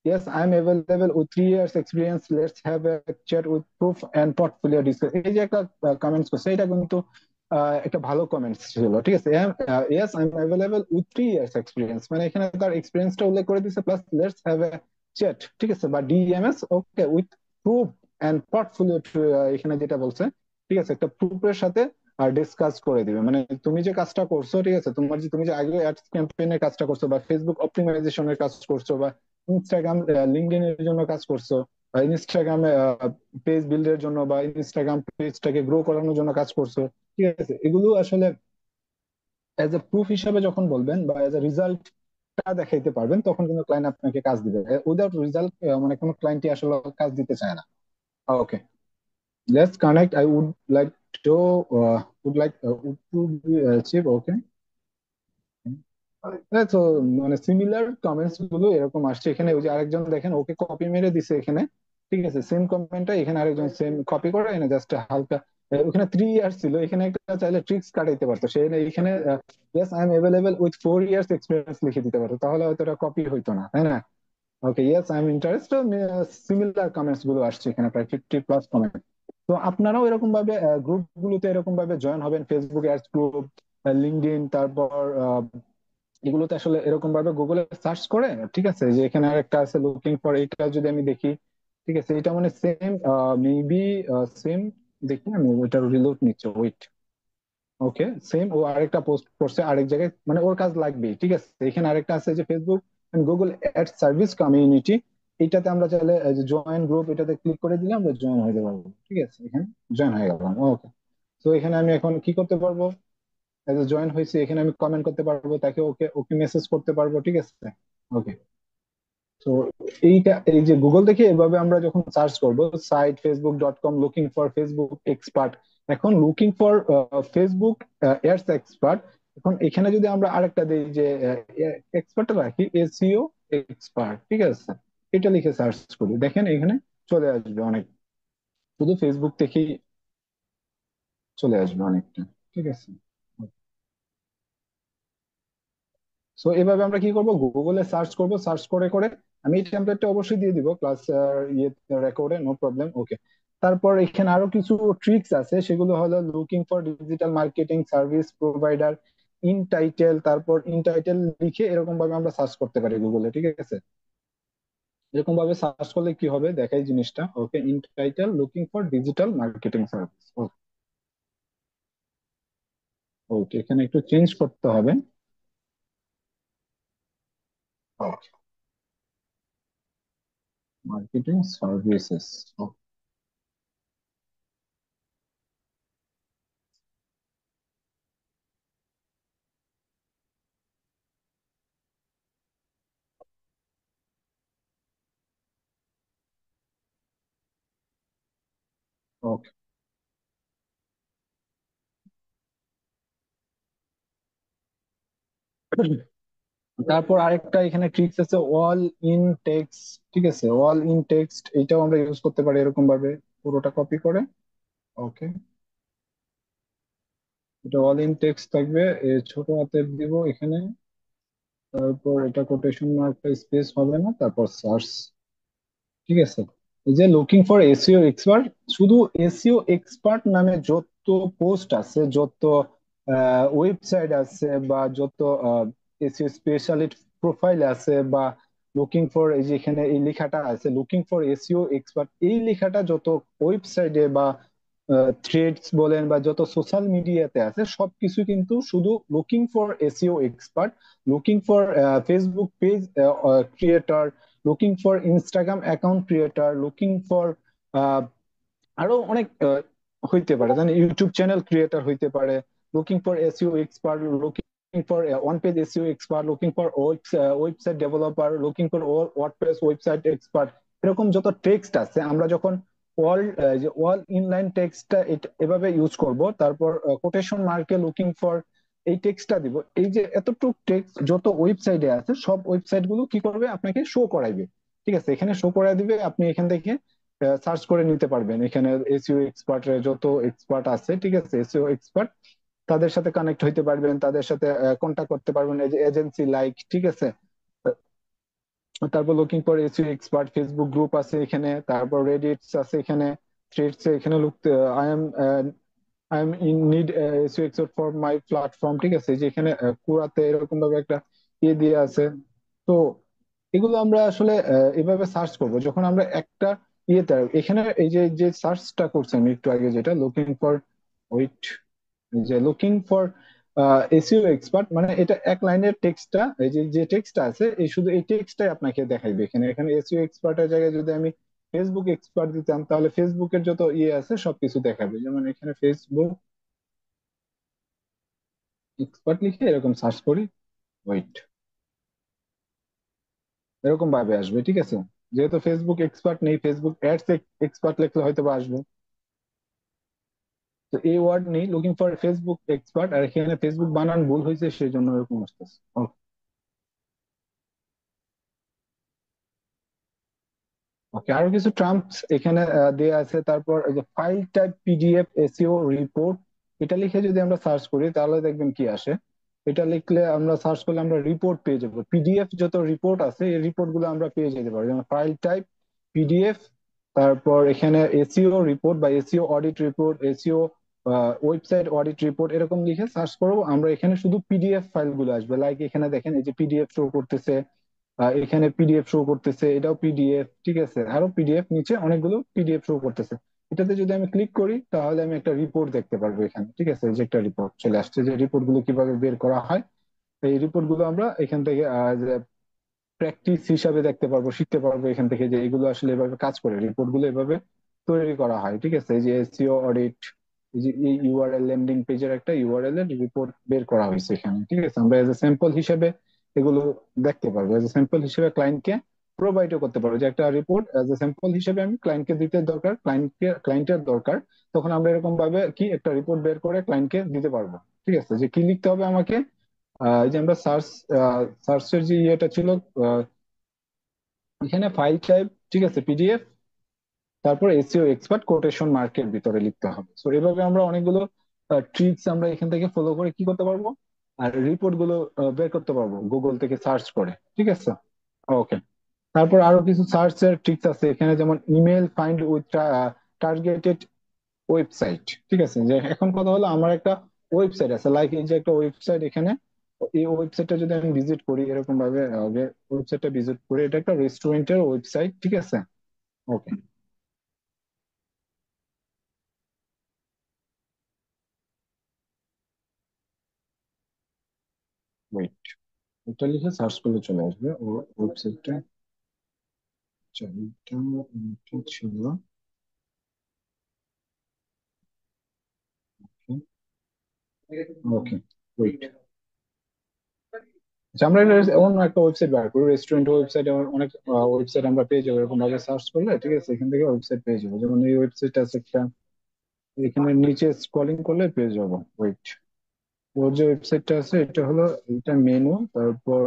yes I am available with 3 years experience, let's have a chat with proof and portfolio discuss। এই যে একটা কমেন্টস করছে, এটা কিন্তু একটা ভালো কমেন্টস ছিল, ঠিক আছে। yes I am available with 3 years experience, মানে এখানে তার এক্সপিরিয়েন্সটা উল্লেখ করে দিছে, plus let's have a chat, ঠিক আছে, বা DMs, okay, with proof and portfolio, এখানে যেটা বলছে, ঠিক আছে, একটা প্রুফের সাথে ডিসকাস করে দিবে। মানে তুমি যে কাজটা করছো, ঠিক আছে, তুমি যে আগে অ্যাডস ক্যাম্পেইনের কাজটা করছো বা ফেসবুক অপটিমাইজেশনের কাজ করছো বা ইনস্টাগ্রাম লিঙ্কডইন এর জন্য কাজ করছো, বা ইনস্টাগ্রামে পেজ বিল্ডের জন্য বা ইনস্টাগ্রাম পেজটাকে গ্রো করানোর জন্য কাজ করছো, ঠিক আছে, এগুলো আসলে এজ এ প্রুফ হিসাবে যখন বলবেন বা এজ এ রিজাল্টটা দেখাইতে পারবেন তখন কিন্তু ক্লায়েন্ট আপনাকে কাজ দিবে। উইদাউট রিজাল্ট মানে কোনো ক্লায়েন্টই আসলে কাজ দিতে চায় না। Okay, let's connect, I would like to would to be cheap, okay. হ্যাঁ, তো মানে সিমিলার কমেন্টস গুলো এরকম আসছে এখানে, ওই যে আরেকজন দেখেন ওকে কপি মেরে দিছে এখানে, ঠিক আছে, সেম কমেন্টটা এখানে আরেকজন সেম কপি করে এনে জাস্ট হালকা ওখানে 3 ইয়ার্স ছিল, এখানে একটা চাইলে ট্রিক্স কাটাইতে পারতো সে, এখানে yes I M available with 4 years experience লিখে দিতে পারতো, তাহলে হয়তো এটা কপি হইতো না, তাই না? Okay, yes I am interested, similar comments গুলো আসছে এখানে প্রায় 50+ কমেন্ট। তো আপনারাও এরকম ভাবে গ্রুপ গুলোতে এরকম ভাবে জয়েন হবেন, ফেসবুক অ্যাডস গ্রুপ, লিঙ্কডইন, তারপর এগুলোতে আসলে এরকম ভাবে গুগলে সার্চ করে, ঠিক আছে, যে এখানে আরেকটা আছে লুকিং ফর, এটা যদি আমি দেখি, ঠিক আছে, এটা মানে সেম, মেবি সেম, দেখি আমি ওইটা রিলোড নিচ্ছে, ওয়েট, ওকে, সেম ও আরেকটা পোস্ট করছে আরেক জায়গায়, মানে ওর কাজ লাগবেই, ঠিক আছে। এখানে আরেকটা আছে যে Facebook Google ad service community, এটাতে আমরা চাইলে জয়েন গ্রুপ, এটাতে ক্লিক করে দিলে আমরা জয়েন হয়ে যাবো, ঠিক আছে, এখানে জয়েন হয়ে গেলাম, ওকে। তো এখানে আমি এখন কি করতে পারবো, জয়েন হয়েছে, এখানে আমি কমেন্ট করতে পারবো, তাকে ওকে ওকে মেসেজ করতে পারবো, ঠিক আছে, ওকে। তো এই যে গুগল থেকে এভাবে আমরা যখন সার্চ করব, site facebook.com looking for Facebook expert, এখন looking for Facebook ads expert, এখন এখানে যদি আমরা আরেকটা দিই যে এক্সপার্টটা রাখি এসইও এক্সপার্ট, ঠিক আছে, এটা লিখে সার্চ করি, দেখেন এখানে চলে আসবে অনেক, শুধু ফেসবুক থেকেই চলে আসবে অনেকটা, ঠিক আছে। সো এভাবে আমরা কি করব, গুগলে সার্চ করব, সার্চ করে করে আমি এই টেমপ্লেটটা অবশ্যই দিয়ে দিব ক্লাস ইয়ে রেকর্ডে, নো প্রবলেম, ওকে। তারপর এখানে আরো কিছু ট্রিক্স আছে, সেগুলো হলো looking for digital marketing service provider in title, তারপর ইন টাইটেল লিখে এরকম ভাবে আমরা সার্চ করতে পারি গুগলে, ঠিক আছে। এরকম ভাবে সার্চ করলে কি হবে দেখাই জিনিসটা, okay. In title looking for digital marketing service, okay, এখানে একটু চেঞ্জ করতে হবে। Okay, marketing services, okay. তারপর আরেকটা এখানে ট্রিক্স আছে, অল ইন টেক্সট, ঠিক আছে। অল ইন টেক্সট এটাও আমরা ইউজ করতে পারি এরকম ভাবে, পুরোটা কপি করে, ওকে। এটা অল ইন টেক্সট থাকবে, ছোট হাতের দিব এখানে। তারপর এটা কোটেশন মার্কটা স্পেস হবে না, তারপর সার্চ, ঠিক আছে। এই যে লুকিং ফর এসইও এক্সপার্ট, শুধু এসইও এক্সপার্ট নামে যত পোস্ট আছে, যত ওয়েবসাইট আছে, বা যত এসইও স্পেশালিস্ট প্রোফাইল আছে, বা লুকিং ফর, এই যে এখানে এই লেখাটা আছে লুকিং ফর এসইও এক্সপার্ট, এই লেখাটা যত ওয়েবসাইটে বা থ্রেডস বলেন বা যত সোশ্যাল মিডিয়াতে আছে, সবকিছু কিন্তু শুধু looking for SEO expert, looking for Facebook page creator, looking for Instagram account creator, looking for আরো অনেক হইতে পারে, জানেন, ইউটিউব চ্যানেল ক্রিয়েটর হইতে পারে, looking for SEO expert, looking for one page SEO expert, looking for website developer, looking for WordPress website expert, এরকম যত টেক্সট আছে আমরা যখন অল, যে অল ইনলাইন টেক্সটটা এভাবে ইউজ করব, তারপর কোটেশন মার্কে লুকিং ফর এই টেক্সটটা দিব, এই যে এতটুক টেক্সট যত ওয়েবসাইটে আছে সব ওয়েবসাইট গুলো কি করবে আপনাকে শো করাইবে, ঠিক আছে। এখানে শো করাই দিবে, আপনি এখান থেকে সার্চ করে নিতে পারবেন, এখানে এসইও এক্সপার্ট যত এক্সপার্ট আছে, ঠিক আছে, এসইও এক্সপার্ট, তাদের সাথে কানেক্ট হইতে পারবেন, তাদের সাথে কন্ট্যাক্ট করতে পারবেন, এই যে এজেন্সি লাইক, ঠিক আছে। তারপর looking for SEO expert, Facebook group আছে এখানে, তারপর রেডিটস আছে এখানে, থ্রেডস এখানে লুকতে, I am I am in need SEO expert for my platform, ঠিক আছে, যে এখানে পুরাতে এরকম ভাবে একটা ইয়ে দিয়ে আছে। তো এগুলো আমরা আসলে এভাবে সার্চ করব যখন আমরা একটা ইয়েতে, এখানে এই যে যে সার্চটা করছি আমি একটু আগে, যেটা লুকিং ফর, ওয়েট, যে লুকিং ফর এসইও এক্সপার্ট, মানে এটা এক লাইনের টেক্সটটা, এই যে যে টেক্সটটা আছে এই শুধু এই টেক্সটটাই আপনাকে দেখাইবে এখানে। এখানে এসইও এক্সপার্টের জায়গায় যদি আমি ফেসবুক এক্সপার্ট দিতাম, তাহলে ফেসবুকের যত ইয়ে আছে সবকিছু দেখাবে, যেমন এখানে ফেসবুক এক্সপার্ট লিখে এরকম সার্চ করি, ওয়েট, এরকম ভাবে আসবে, ঠিক আছে। যেহেতু ফেসবুক এক্সপার্ট নেই, ফেসবুক অ্যাডস এক্সপার্ট লিখলে হয়তো বা আসবে। তো এই ওয়ার্ড নেই, লুকিং ফর ফেসবুক এক্সপার্ট, আর এখানে ফেসবুক বানান ভুল হয়েছে সেই জন্য এরকম আসতেছে। ওকে, আরো কিছু টার্মস এখানে দেয়া আছে। তারপর এই যে file type PDF SEO report, এটা লিখে যদি আমরা সার্চ করি তাহলে দেখবেন কি আসে। এটা লিখলে আমরা সার্চ করলে আমরা রিপোর্ট পেয়ে যাবো, পিডিএফ যত রিপোর্ট আছে এই রিপোর্ট গুলো আমরা পেয়ে যেতে পারি, যেমন ফাইল টাইপ পিডিএফ, তারপর এখানে এসইও রিপোর্ট বা SEO audit report, SEO website audit report, এরকম লিখে সার্চ করবো আমরা, এখানে শুধু পিডিএফ ফাইল গুলো আসবে। লাইক এখানে দেখেন এই যে পিডিএফ শো করতেছে, এখানে পিডিএফ শো করতেছে, এটাও পিডিএফ, ঠিক আছে, আরো পিডিএফ, নিচে অনেকগুলো পিডিএফ শো করতেছে। এটাতে যদি আমি ক্লিক করি তাহলে আমি একটা রিপোর্ট দেখতে পারবো এখানে, ঠিক আছে, এই যে একটা রিপোর্ট চলে আসছে, যে রিপোর্ট গুলো কিভাবে বের করা হয়, এই রিপোর্ট গুলো আমরা এখান থেকে প্র্যাকটিস হিসাবে দেখতে পারবো, শিখতে পারবো এখান থেকে যে এগুলো আসলে এভাবে কাজ করে, রিপোর্ট গুলো এভাবে তৈরি করা হয়, ঠিক আছে। এই যে এসইও অডিট, এই যে এই ইউআরএল ল্যান্ডিং পেজের একটা ইউআরএল এর রিপোর্ট বের করা হয়েছে এখানে, ঠিক আছে। আমরা এজ এ স্যাম্পল হিসেবে এগুলো দেখতে পারবো, এজ এ স্যাম্পল হিসেবে ক্লায়েন্টকে প্রোভাইডও করতে পারবো, যে একটা রিপোর্ট এজ এ স্যাম্পল হিসেবে আমি ক্লায়েন্টকে দিতে দরকার, ক্লায়েন্টের দরকার, তখন আমরা এরকম ভাবে কি একটা রিপোর্ট বের করে ক্লায়েন্টকে দিতে পারবো, ঠিক আছে। যে কি লিখতে হবে আমাকে, এই যে আমরা সার্চের যে ইয়েটা ছিল, এখানে ফাইল টাইপ, ঠিক আছে, পিডিএফ, তারপর এসইও এক্সপার্ট কোটেশন মার্কের ভিতরে লিখতে হবে। সো এভাবে আমরা অনেকগুলো ট্রিক্স আমরা এখান থেকে ফলো করে কি করতে পারবো, আর রিপোর্ট গুলো বের করতে পারবো গুগল থেকে সার্চ করে, ঠিক আছে। ওকে। তারপর আরো কিছু সার্চের ট্রিক্স আছে এখানে, যেমন email find with targeted website. ঠিক আছে, যে এখন কথা হলো আমার একটা ওয়েবসাইট আছে, লাইক এই যে একটা ওয়েবসাইট এখানে, এই ওয়েবসাইটটা যদি আমি ভিজিট করি এরকম ভাবে, ওয়েবসাইটটা ভিজিট করি, এটা একটা রেস্টুরেন্টের ওয়েবসাইট, ঠিক আছে। ওকে, ওয়েট, এটা লিখে সার্চ করলে চলে আসবে ও ওয়েবসাইটটা। আচ্ছা, এটা ছিল। ওকে, ওয়েট। আচ্ছা, আমরা অন্য একটা ওয়েবসাইট বার করি, রেস্টুরেন্ট ওয়েবসাইট, অনেক ওয়েবসাইট আমরা পেয়ে যাবো এরকম ভাবে সার্চ করলে, ঠিক আছে। এখান থেকে ওয়েবসাইট পেয়ে যাবো, যেমন এই ওয়েবসাইট আছে একটা, এখানে নিচে স্ক্রলিং করলে পেয়ে যাবো। ওয়েট, ওর যে ওয়েবসাইটটা আছে এটা হলো, এটা মেনু, তারপর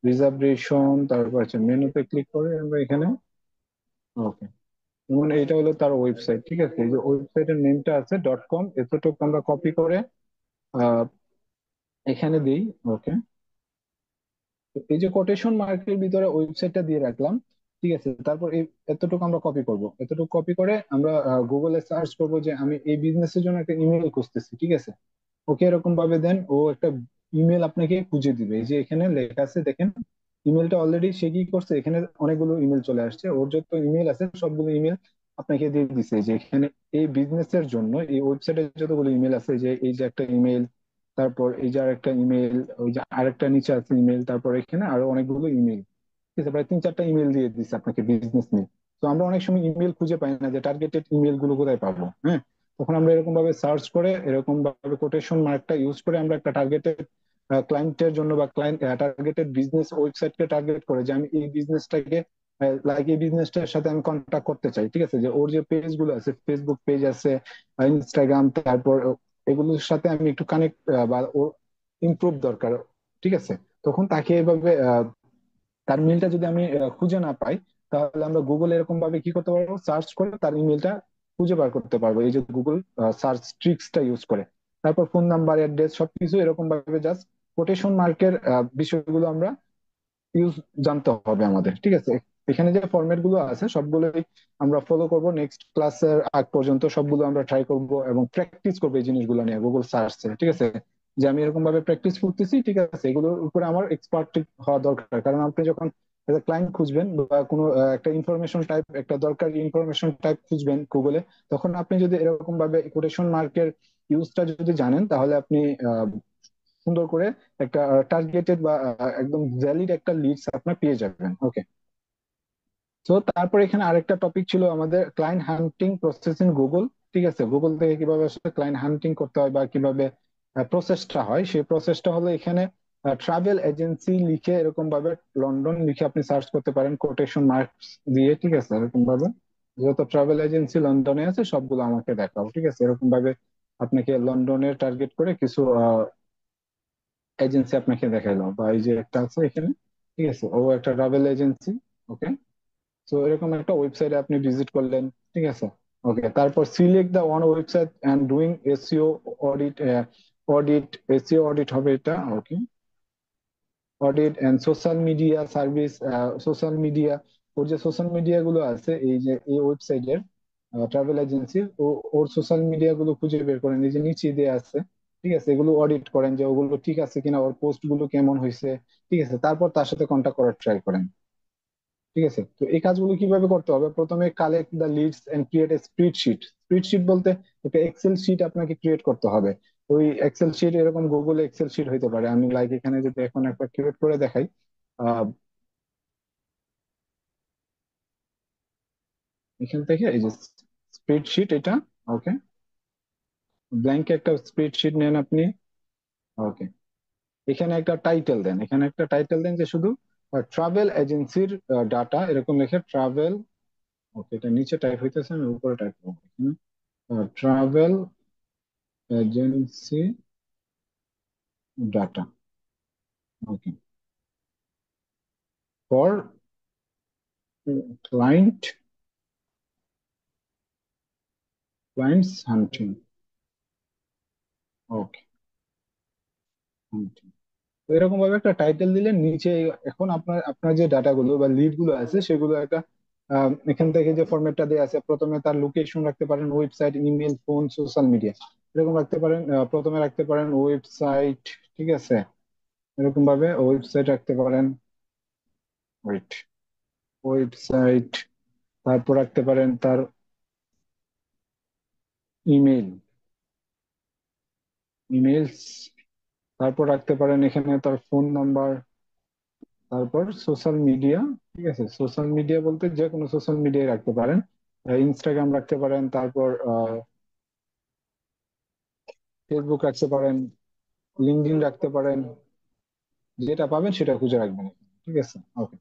রিজার্ভেশন, তারপর আছে মেনুতে ক্লিক করে আমরা এখানে। ওকে, যেমন এইটা হলো তার ওয়েবসাইট, ঠিক আছে। এই যে ওয়েবসাইটের নেমটা আছে .com, এতটুকু আমরা কপি করে আহ এখানে দিই। ওকে, তো এই যে কোটেশন মার্কের ভিতরে ওয়েবসাইটটা দিয়ে রাখলাম, ঠিক আছে। তারপর এই এতটুকু আমরা কপি করব, এতটুকু কপি করে আমরা গুগলে সার্চ করব যে আমি এই বিজনেসের জন্য একটা ইমেল খুঁজতেছি, ঠিক আছে। ওকে, এরকম ভাবে দেন ও একটা ইমেল আপনাকে খুঁজে দিবে। এই যে এখানে লেখা আছে দেখেন, ইমেলটা অলরেডি সে কি করছে, এখানে অনেকগুলো ইমেল চলে আসছে, ওর যত ইমেল আছে সবগুলো ইমেল আপনাকে দিয়ে দিছে। যে এখানে এই বিজনেসের জন্য এই ওয়েবসাইটে যতগুলো ইমেল আছে, যে এই যে একটা ইমেল, তারপর এই যে আরেকটা ইমেল, ওই যে আরেকটা নিচে আছে ইমেল, তারপর এখানে আরো অনেকগুলো ইমেল, ঠিক আছে। প্রায় 3-4টা ইমেল দিয়ে দিচ্ছে আপনাকে বিজনেস নিয়ে। তো আমরা অনেক সময় ইমেল খুঁজে পাই না, যে টার্গেটেড ইমেল গুলো কোথায় পাবো, হ্যাঁ। তখন আমরা এরকম ভাবে সার্চ করে, এরকম ভাবে কোটেশন মার্কটা ইউজ করে আমরা একটা টার্গেটেড ক্লায়েন্টের জন্য বা ক্লায়েন্ট টার্গেটেড বিজনেস ওয়েবসাইটকে টার্গেট করে, যে আমি এই বিজনেসটাকে, লাইক এই বিজনেসটার সাথে আমি কন্ট্যাক্ট করতে চাই, ঠিক আছে। যে ওর যে পেজ গুলো আছে, ফেসবুক পেজ আছে, ইনস্টাগ্রাম, তারপর এগুলোর সাথে আমি একটু কানেক্ট বা ওর ইমপ্রুভ দরকার, ঠিক আছে। তখন তাকে এভাবে তার ইমেলটা যদি আমি খুঁজে না পাই, তাহলে আমরা গুগল এরকম ভাবে কি করতে পারবো, সার্চ করে তার ইমেলটা খুঁজে বার করতে পারবো, এই যে গুগল সার্চ ট্রিক্সটা ইউজ করে। তারপর ফোন নাম্বার, অ্যাড্রেস সবকিছু এরকম ভাবে জাস্ট কোটেশন মার্কের বিষয়গুলো আমরা ইউজ জানতে হবে আমাদের, ঠিক আছে। এখানে যে ফরম্যাট গুলো আছে সবগুলোই আমরা ফলো করব, নেক্সট ক্লাসের আগ পর্যন্ত সবগুলো আমরা ট্রাই করব এবং প্র্যাকটিস করবো এই জিনিসগুলো নিয়ে গুগল সার্চে, ঠিক আছে। যে আমি এরকম ভাবে প্র্যাকটিস করতেছি, ঠিক আছে, এগুলোর উপরে আমার এক্সপার্ট হওয়া দরকার। কারণ আপনি যখন ক্লায়েন্ট খুঁজবেন বা কোনো একটা ইনফরমেশন টাইপ, একটা দরকারি ইনফরমেশন টাইপ খুঁজবেন গুগলে, তখন আপনি যদি এরকম ভাবে কোটেশন মার্কের ইউজটা যদি জানেন, তাহলে আপনি সুন্দর করে একটা টার্গেটেড বা একদম ভ্যালিড একটা লিডস আপনার পেয়ে যাবেন। ওকে, তো তারপর এখানে আরেকটা টপিক ছিল আমাদের client hunting process in Google, ঠিক আছে। গুগল থেকে কিভাবে আসলে ক্লায়েন্ট হান্টিং করতে হয় বা কিভাবে প্রসেসটা হয়, সেই প্রসেসটা হলো এখানে ট্রাভেল এজেন্সি লিখে এরকম ভাবে, লন্ডন লিখে আপনি সার্চ করতে পারেন কোটেশন মার্কস দিয়ে, ঠিক আছে। এরকম ভাবে যত ট্রাভেল এজেন্সি লন্ডনে আছে সবগুলো আমাকে দেখাও, ঠিক আছে। এরকম ভাবে আপনাকে লন্ডনের টার্গেট করে কিছু এজেন্সি আপনাকে দেখাইলো, বা এই যে একটা আছে এখানে, ঠিক আছে, ও একটা ট্রাভেল এজেন্সি। ওকে, তো এরকম একটা ওয়েবসাইটে আপনি ভিজিট করলেন, ঠিক আছে। ওকে, তারপর select the one website and doing SEO audit, audit, SEO audit হবে এটা। Okay, audit and social media service, social media, or যে সোশ্যাল মিডিয়া গুলো আছে এই যে এই ওয়েবসাইটের ট্রাভেল এজেন্সির, ওর সোশ্যাল মিডিয়া গুলো খুঁজে বের করেন, এই যে নিচে দেয়া আছে, ঠিক আছে। এগুলো অডিট করেন যে ওগুলো ঠিক আছে কিনা, ওর পোস্ট গুলো কেমন হয়েছে, ঠিক আছে। তারপর তার সাথে কন্ট্যাক্ট করার ট্রাই করেন, ঠিক আছে। তো এই কাজগুলো কিভাবে করতে হবে, প্রথমে collect the leads and create a spreadsheet. Spreadsheet বলতে একটা এক্সেল শিট আপনাকে ক্রিয়েট করতে হবে। ওই এক্সেল শিট এরকম গুগল এক্সেল শিট হইতে পারে, আমি লাইক এখানে যদি এখন একটা ক্রিয়েট করে দেখাই, আহ এখান থেকে এই যে স্প্রেডশিট এটা। ওকে, ব্ল্যাঙ্ক একটা স্প্রেডশিট নেন আপনি। ওকে, এখানে একটা টাইটেল দেন, এখানে একটা টাইটেল দেন যে শুধু ট্রাভেল এজেন্সির ডাটা, এরকম লিখে ট্রাভেল। ওকে, এটা নিচে টাইপ হইতেছে, আমি উপরে টাইপ করবো এখানে, travel agency data. Okay, for client, clients hunting. Okay, তো এরকম ভাবে একটা টাইটেল দিলে নিচে এখন আপনার আপনার যে ডাটা গুলো বা লিড গুলো আছে সেগুলো একটা এখান থেকে যে ফরম্যাটটা দেওয়া আছে, প্রথমে তার লোকেশন রাখতে পারেন, website, email, phone, social media, এরকম রাখতে পারেন। প্রথমে রাখতে পারেন ওয়েবসাইট, ঠিক আছে, এরকম ভাবে ওয়েবসাইট রাখতে পারেন। ওয়েট, ওয়েবসাইট, তারপর রাখতে পারেন তার ইমেল, ইমেলস, তারপর রাখতে পারেন এখানে তার ফোন নাম্বার, তারপর সোশ্যাল মিডিয়া। ঠিক আছে, সোশ্যাল মিডিয়া বলতে যে কোনো সোশ্যাল মিডিয়ায় রাখতে পারেন, ইনস্টাগ্রাম রাখতে পারেন, তারপর ফেসবুক রাখতে পারেন, লিঙ্কডইন রাখতে পারেন, যেটা পাবেন সেটা খুঁজে রাখবেন এখানে। ঠিক আছে, ওকে।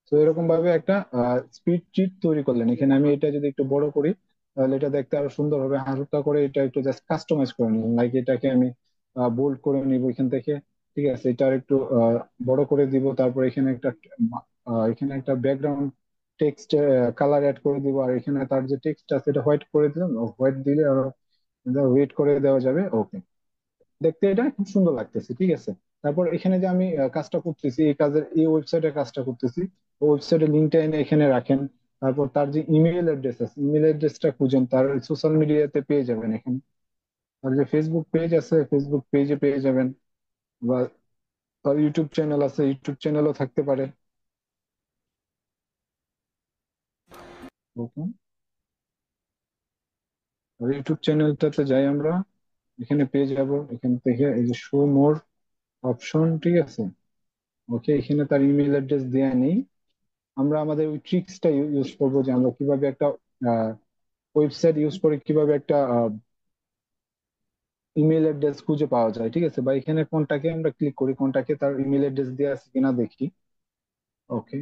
তো এরকম ভাবে একটা স্পিড চিট তৈরি করলেন। এখানে আমি এটা যদি একটু বড় করি তাহলে এটা দেখতে আরো সুন্দর হবে, হালকা করে এটা একটু জাস্ট কাস্টমাইজ করে নিলাম, লাইক এটাকে আমি বোল্ড করে নিব এখান থেকে। ঠিক আছে, এটা আর একটু বড় করে দিব, তারপর এখানে একটা এখানে একটা ব্যাকগ্রাউন্ড টেক্সট কালার অ্যাড করে দিব, আর এখানে তার যে টেক্সট আছে এটা হোয়াইট করে দিলাম, হোয়াইট দিলে আরো ওয়েট করে দেওয়া যাবে, ওকে। দেখতে এটা খুব সুন্দর লাগতেছে, ঠিক আছে। তারপর এখানে যে আমি কাজটা করতেছি, এই কাজের এই ওয়েবসাইটের কাজটা করতেছি, ওয়েবসাইটের লিঙ্কটা এনে এখানে রাখেন। তারপর তার যে ইমেল অ্যাড্রেস আছে, ইমেল অ্যাড্রেসটা খুঁজেন, তার সোশ্যাল মিডিয়াতে পেয়ে যাবেন এখানে। আর যে ফেসবুক পেজ আছে, ফেসবুক পেজে পেয়ে যাবেন, বা তার ইউটিউব চ্যানেল আছে, ইউটিউব চ্যানেলও থাকতে পারে। ওকে, আর ইউটিউব চ্যানেলটাতে যাই আমরা, এখানে পেয়ে যাব, এখান থেকে এই যে শো মোর অপশন, ঠিক আছে, ওকে। এখানে তার ইমেল অ্যাড্রেস দেয়া নেই, আমরা আমাদের ওই ট্রিক্সটা ইউজ করবো যে আমরা কিভাবে একটা ওয়েবসাইট ইউজ করে কিভাবে একটা ইমেল অ্যাড্রেস খুঁজে পাওয়া যায়, ঠিক আছে। বা এখানে কোনটাকে আমরা ক্লিক করি, কোনটাকে তার ইমেল অ্যাড্রেস দেওয়া আছে কিনা দেখি, ওকে।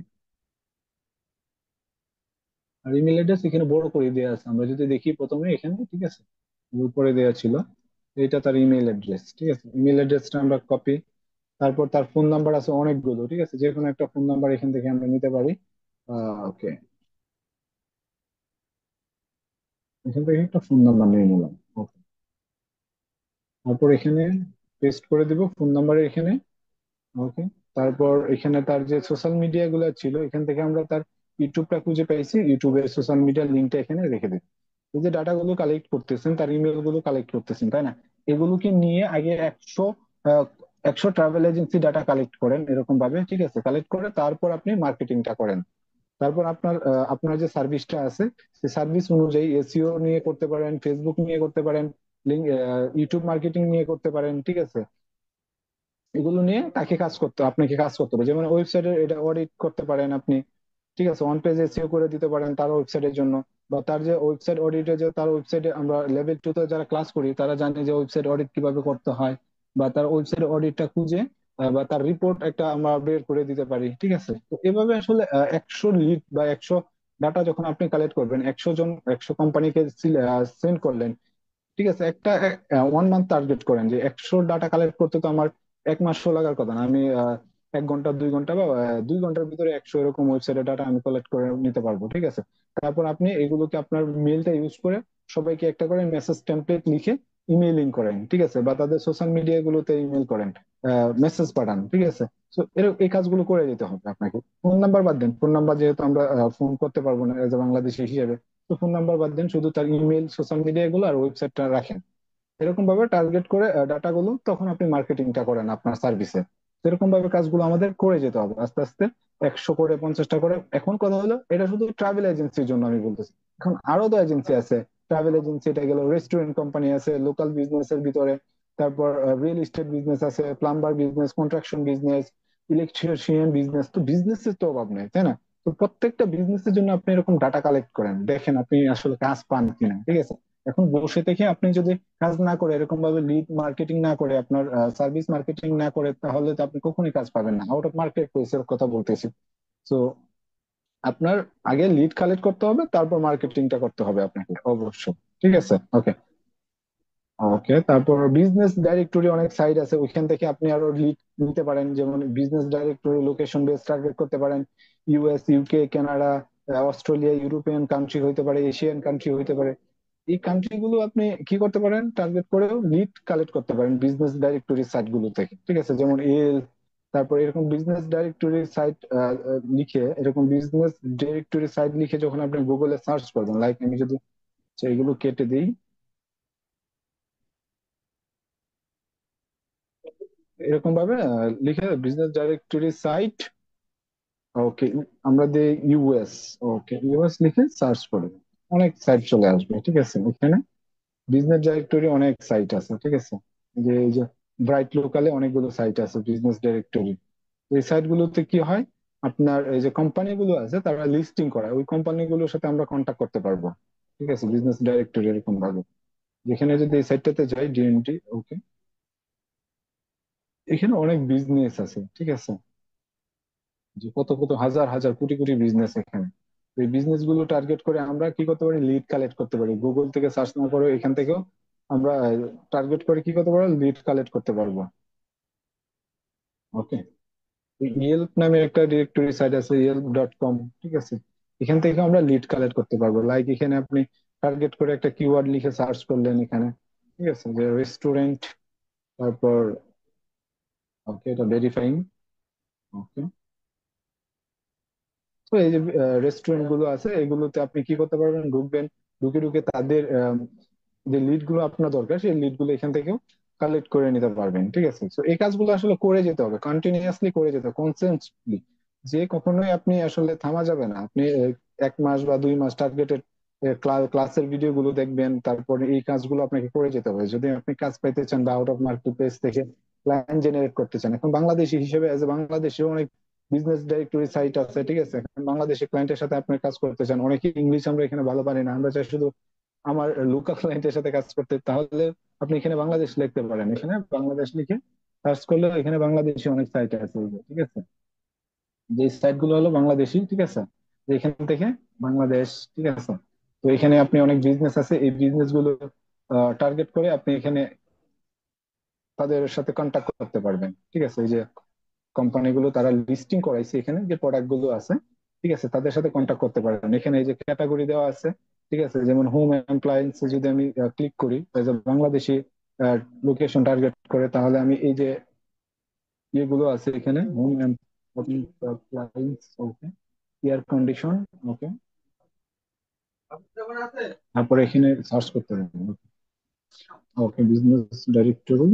আর ইমেল অ্যাড্রেস এখানে বড় করে দেওয়া আছে, আমরা যদি দেখি প্রথমে এখানে, ঠিক আছে, উপরে দেওয়া ছিল, এটা তার ইমেল অ্যাড্রেস, ঠিক আছে। ইমেল অ্যাড্রেসটা আমরা কপি, তারপর তার ফোন নাম্বার আছে অনেকগুলো, ঠিক আছে, যে কোনো একটা ফোন নাম্বার এখান থেকে আমরা নিতে পারি, ওকে। এখান থেকে একটা ফোন নাম্বার নিয়ে নিলাম, ওকে। তারপর এখানে পেস্ট করে দিব ফোন নাম্বারে এখানে, ওকে। তারপর এখানে তার যে সোশ্যাল মিডিয়া গুলো ছিল, এখান থেকে আমরা তার ইউটিউবটা খুঁজে পাইছি, ইউটিউবের সোশ্যাল মিডিয়ার লিঙ্কটা এখানে রেখে দিই। এই যে ডাটা গুলো কালেক্ট করতেছেন, তার ইমেল গুলো কালেক্ট করতেছেন, তাই না? এগুলোকে নিয়ে আগে 100 ট্রাভেল এজেন্সি ডাটা কালেক্ট করেন এরকম ভাবে, ঠিক আছে। কালেক্ট করে তারপর আপনি মার্কেটিংটা করেন। তারপর আপনার আপনার যে সার্ভিসটা আছে, সেই সার্ভিস অনুযায়ী এসইও নিয়ে করতে পারেন, ফেসবুক নিয়ে করতে পারেন, লিঙ্ক, ইউটিউব মার্কেটিং নিয়ে করতে পারেন, ঠিক আছে। এগুলো নিয়ে তাকে কাজ করতে, আপনাকে কাজ করতে হবে। যেমন ওয়েবসাইটের এটা অডিট করতে পারেন আপনি, ঠিক আছে, ওয়ান পেজ এসইও করে দিতে পারেন তার ওয়েবসাইটের জন্য। বা তার যে ওয়েবসাইট অডিটে, যে তার ওয়েবসাইটে আমরা লেভেল 2 তে যারা ক্লাস করি তারা জানে যে ওয়েবসাইট অডিট কিভাবে করতে হয়, বা তার ওয়েবসাইট অডিটটা খুঁজে বা তার রিপোর্ট একটা আমরা বের করে দিতে পারি, ঠিক আছে। তো এভাবে আসলে 100 লিড বা 100 ডাটা যখন আপনি কালেক্ট করবেন, 100 কোম্পানিকে সেন্ড করলেন, ঠিক আছে। একটা 1 মান্থ টার্গেট করেন, যে 100 ডাটা কালেক্ট করতে তো আমার 1 মাসও লাগার কথা না, আমি 1 ঘন্টা 2 ঘন্টা বা 2 ঘন্টার ভিতরে 100 এরকম ওয়েবসাইটের ডাটা আমি কালেক্ট করে নিতে পারবো, ঠিক আছে। তারপর আপনি এগুলোকে আপনার মেলটা ইউজ করে সবাইকে একটা করে মেসেজ টেমপ্লেট লিখে ইমেইলিং করেন, ঠিক আছে, বা তাদের সোশ্যাল মিডিয়া গুলোতে ইমেল করেন, মেসেজ পাঠান, ঠিক আছে। তো এই কাজগুলো করে যেতে হবে আপনাকে। ফোন নাম্বার বাদ দেন, ফোন নাম্বার যেহেতু আমরা ফোন করতে পারবো না এজ এ বাংলাদেশি হিসেবে, তো ফোন নাম্বার বাদ দেন, শুধু তার ইমেল, সোশ্যাল মিডিয়া গুলো আর ওয়েবসাইটটা রাখেন। এরকম ভাবে টার্গেট করে ডাটা গুলো তখন আপনি মার্কেটিংটা করেন আপনার সার্ভিসে। এরকম ভাবে কাজগুলো আমাদের করে যেতে হবে আস্তে আস্তে, 100 করে, 50টা করে। এখন কথা হলো এটা শুধু ট্রাভেল এজেন্সির জন্য আমি বলতেছি, এখন আরো তো এজেন্সি আছে। ট্রাভেল এজেন্সি, এটা গেল, রেস্টুরেন্ট কোম্পানি আছে লোকাল বিজনেস এর ভিতরে, তারপর রিয়েল এস্টেট বিজনেস আছে, plumber business, contraction business, electrician business, তো বিজনেসের তো অভাব নেই, তাই না? তো প্রত্যেকটা বিজনেসের জন্য আপনি এরকম ডাটা কালেক্ট করেন, দেখেন আপনি আসলে কাজ পান কিনা, ঠিক আছে। এখন বসে থেকে আপনি যদি কাজ না করে, এরকম ভাবে লিড মার্কেটিং না করে, আপনার সার্ভিস মার্কেটিং না করে, তাহলে তো আপনি কখনোই কাজ পাবেন না। আউট অফ মার্কেট প্লেসের কথা বলতেছি। তো আপনার আগে লিড কালেক্ট করতে হবে, তারপর মার্কেটিংটা করতে হবে আপনাকে অবশ্যই, ঠিক আছে, ওকে। ওকে, তারপর বিজনেস ডাইরেক্টরি অনেক সাইট আছে, ওইখান থেকে আপনি আরো লিড নিতে পারেন। যেমন business directory location base target করতে পারেন, US, UK, Canada, Australia, European country হইতে পারে, এশিয়ান কান্ট্রি হইতে পারে। এই কান্ট্রি গুলো আপনি কি করতে পারেন, টার্গেট করেও লিড কালেক্ট করতে পারেন বিজনেস ডাইরেক্টরি সাইট গুলো থেকে, ঠিক আছে, যেমন তারপর এরকম বিজনেস ডাইরেক্টরি সাইট লিখে, এরকম বিজনেস ডিরেক্টরি সাইট লিখে যখন আপনি গুগলে সার্চ করবেন, লাইক আমি যদি এগুলো কেটে দিই, এরকম ভাবে লিখে বিজনেস ডাইরেক্টরি সাইট, ওকে, আমরা দিই ইউএস, ওকে ইউএস লিখে সার্চ করে অনেক সাইট চলে আসবে, ঠিক আছে। এখানে বিজনেস ডাইরেক্টরি অনেক সাইট আছে, ঠিক আছে, যে এই যে ব্রাইট লোকালে অনেকগুলো সাইট আছে বিজনেস ডাইরেক্টরি। এই সাইট গুলোতে কি হয়, আপনার এই যে কোম্পানি গুলো আছে তারা লিস্টিং করায়, ওই কোম্পানি গুলোর সাথে আমরা কন্ট্যাক্ট করতে পারবো, ঠিক আছে, বিজনেস ডাইরেক্টরি এরকম ভাবে। যেখানে যদি এই সাইটটাতে যাই, ডিএনটি, ওকে, এখানে অনেক বিজনেস আছে, ঠিক আছে, যে কত কত হাজার হাজার কোটি কোটি বিজনেস এখানে। তো এই বিজনেস গুলো টার্গেট করে আমরা কি করতে পারি, লিড কালেক্ট করতে পারি, গুগল থেকে সার্চ না করে এখান থেকেও আমরা টার্গেট করে কি করতে পারবো, লিড কালেক্ট করতে পারবো। ওকে, ইয়েলপ নামে একটা ডিরেক্টরি সাইট আছে, yelp.com, ঠিক আছে, এখান থেকে আমরা লিড কালেক্ট করতে পারবো। লাইক এখানে আপনি টার্গেট করে একটা কিওয়ার্ড লিখে সার্চ করলেন এখানে, ঠিক আছে, যে রেস্টুরেন্ট, তারপর ওকে, এটা ভেরিফাইং, ওকে। তো এই যে রেস্টুরেন্ট গুলো আছে, এগুলোতে আপনি কি করতে পারবেন, ঢুকবেন, ঢুকে ঢুকে তাদের যে লিড গুলো আপনার দরকার, সেই লিড গুলো এখান থেকেও কালেক্ট করে নিতে পারবেন, ঠিক আছে। তো এই কাজগুলো আসলে করে যেতে হবে, কন্টিনিউয়াসলি করে যেতে হবে, কনসেন্টলি, যে কখনোই আপনি আসলে থামা যাবে না। আপনি 1 মাস বা 2 মাস টার্গেটেড ক্লাসের ভিডিও গুলো দেখবেন, তারপরে এই কাজগুলো আপনাকে করে যেতে হবে যদি আপনি কাজ পাইতে চান বা আউট অফ মার্কেট প্লেস থেকে ক্লায়েন্ট জেনারেট করতে চান। এখন বাংলাদেশি হিসেবে, as a Bangladeshi, business directory site আছে, ঠিক আছে, বাংলাদেশি ক্লায়েন্টের সাথে আপনি কাজ করতে চান, অনেকে ইংলিশ আমরা এখানে ভালো পারি না, আমরা চাই শুধু আমার লোকাল ক্লায়েন্টের সাথে কাজ করতে, তাহলে আপনি এখানে বাংলাদেশ লিখতে পারেন, এখানে বাংলাদেশ লিখে সার্চ করলে এখানে বাংলাদেশি অনেক সাইট আছে, এই যে, ঠিক আছে, যে সাইট গুলো হলো বাংলাদেশি, ঠিক আছে, যে এখান থেকে বাংলাদেশ, ঠিক আছে। তো এখানে আপনি অনেক বিজনেস আছে, এই বিজনেস গুলো টার্গেট করে আপনি এখানে তাদের সাথে কন্ট্যাক্ট করতে পারবেন, ঠিক আছে। এই যে কোম্পানিগুলো তারা লিস্টিং করাইছে এখানে যে প্রোডাক্ট গুলো আছে, ঠিক আছে, তাদের সাথে কন্ট্যাক্ট করতে পারেন। এখানে এই যে ক্যাটাগরি দেওয়া আছে, ঠিক আছে, যেমন হোম অ্যাপ্লায়েন্স, যদি আমি ক্লিক করি, এই যে বাংলাদেশি লোকেশন টার্গেট করে, তাহলে আমি এই যে ইয়েগুলো আছে এখানে, হোম অ্যাপ্লায়েন্স, ওকে, এয়ার কন্ডিশন, ওকে, তারপরে এখানে সার্চ করতে হবে, ওকে, বিজনেস ডাইরেক্টরি,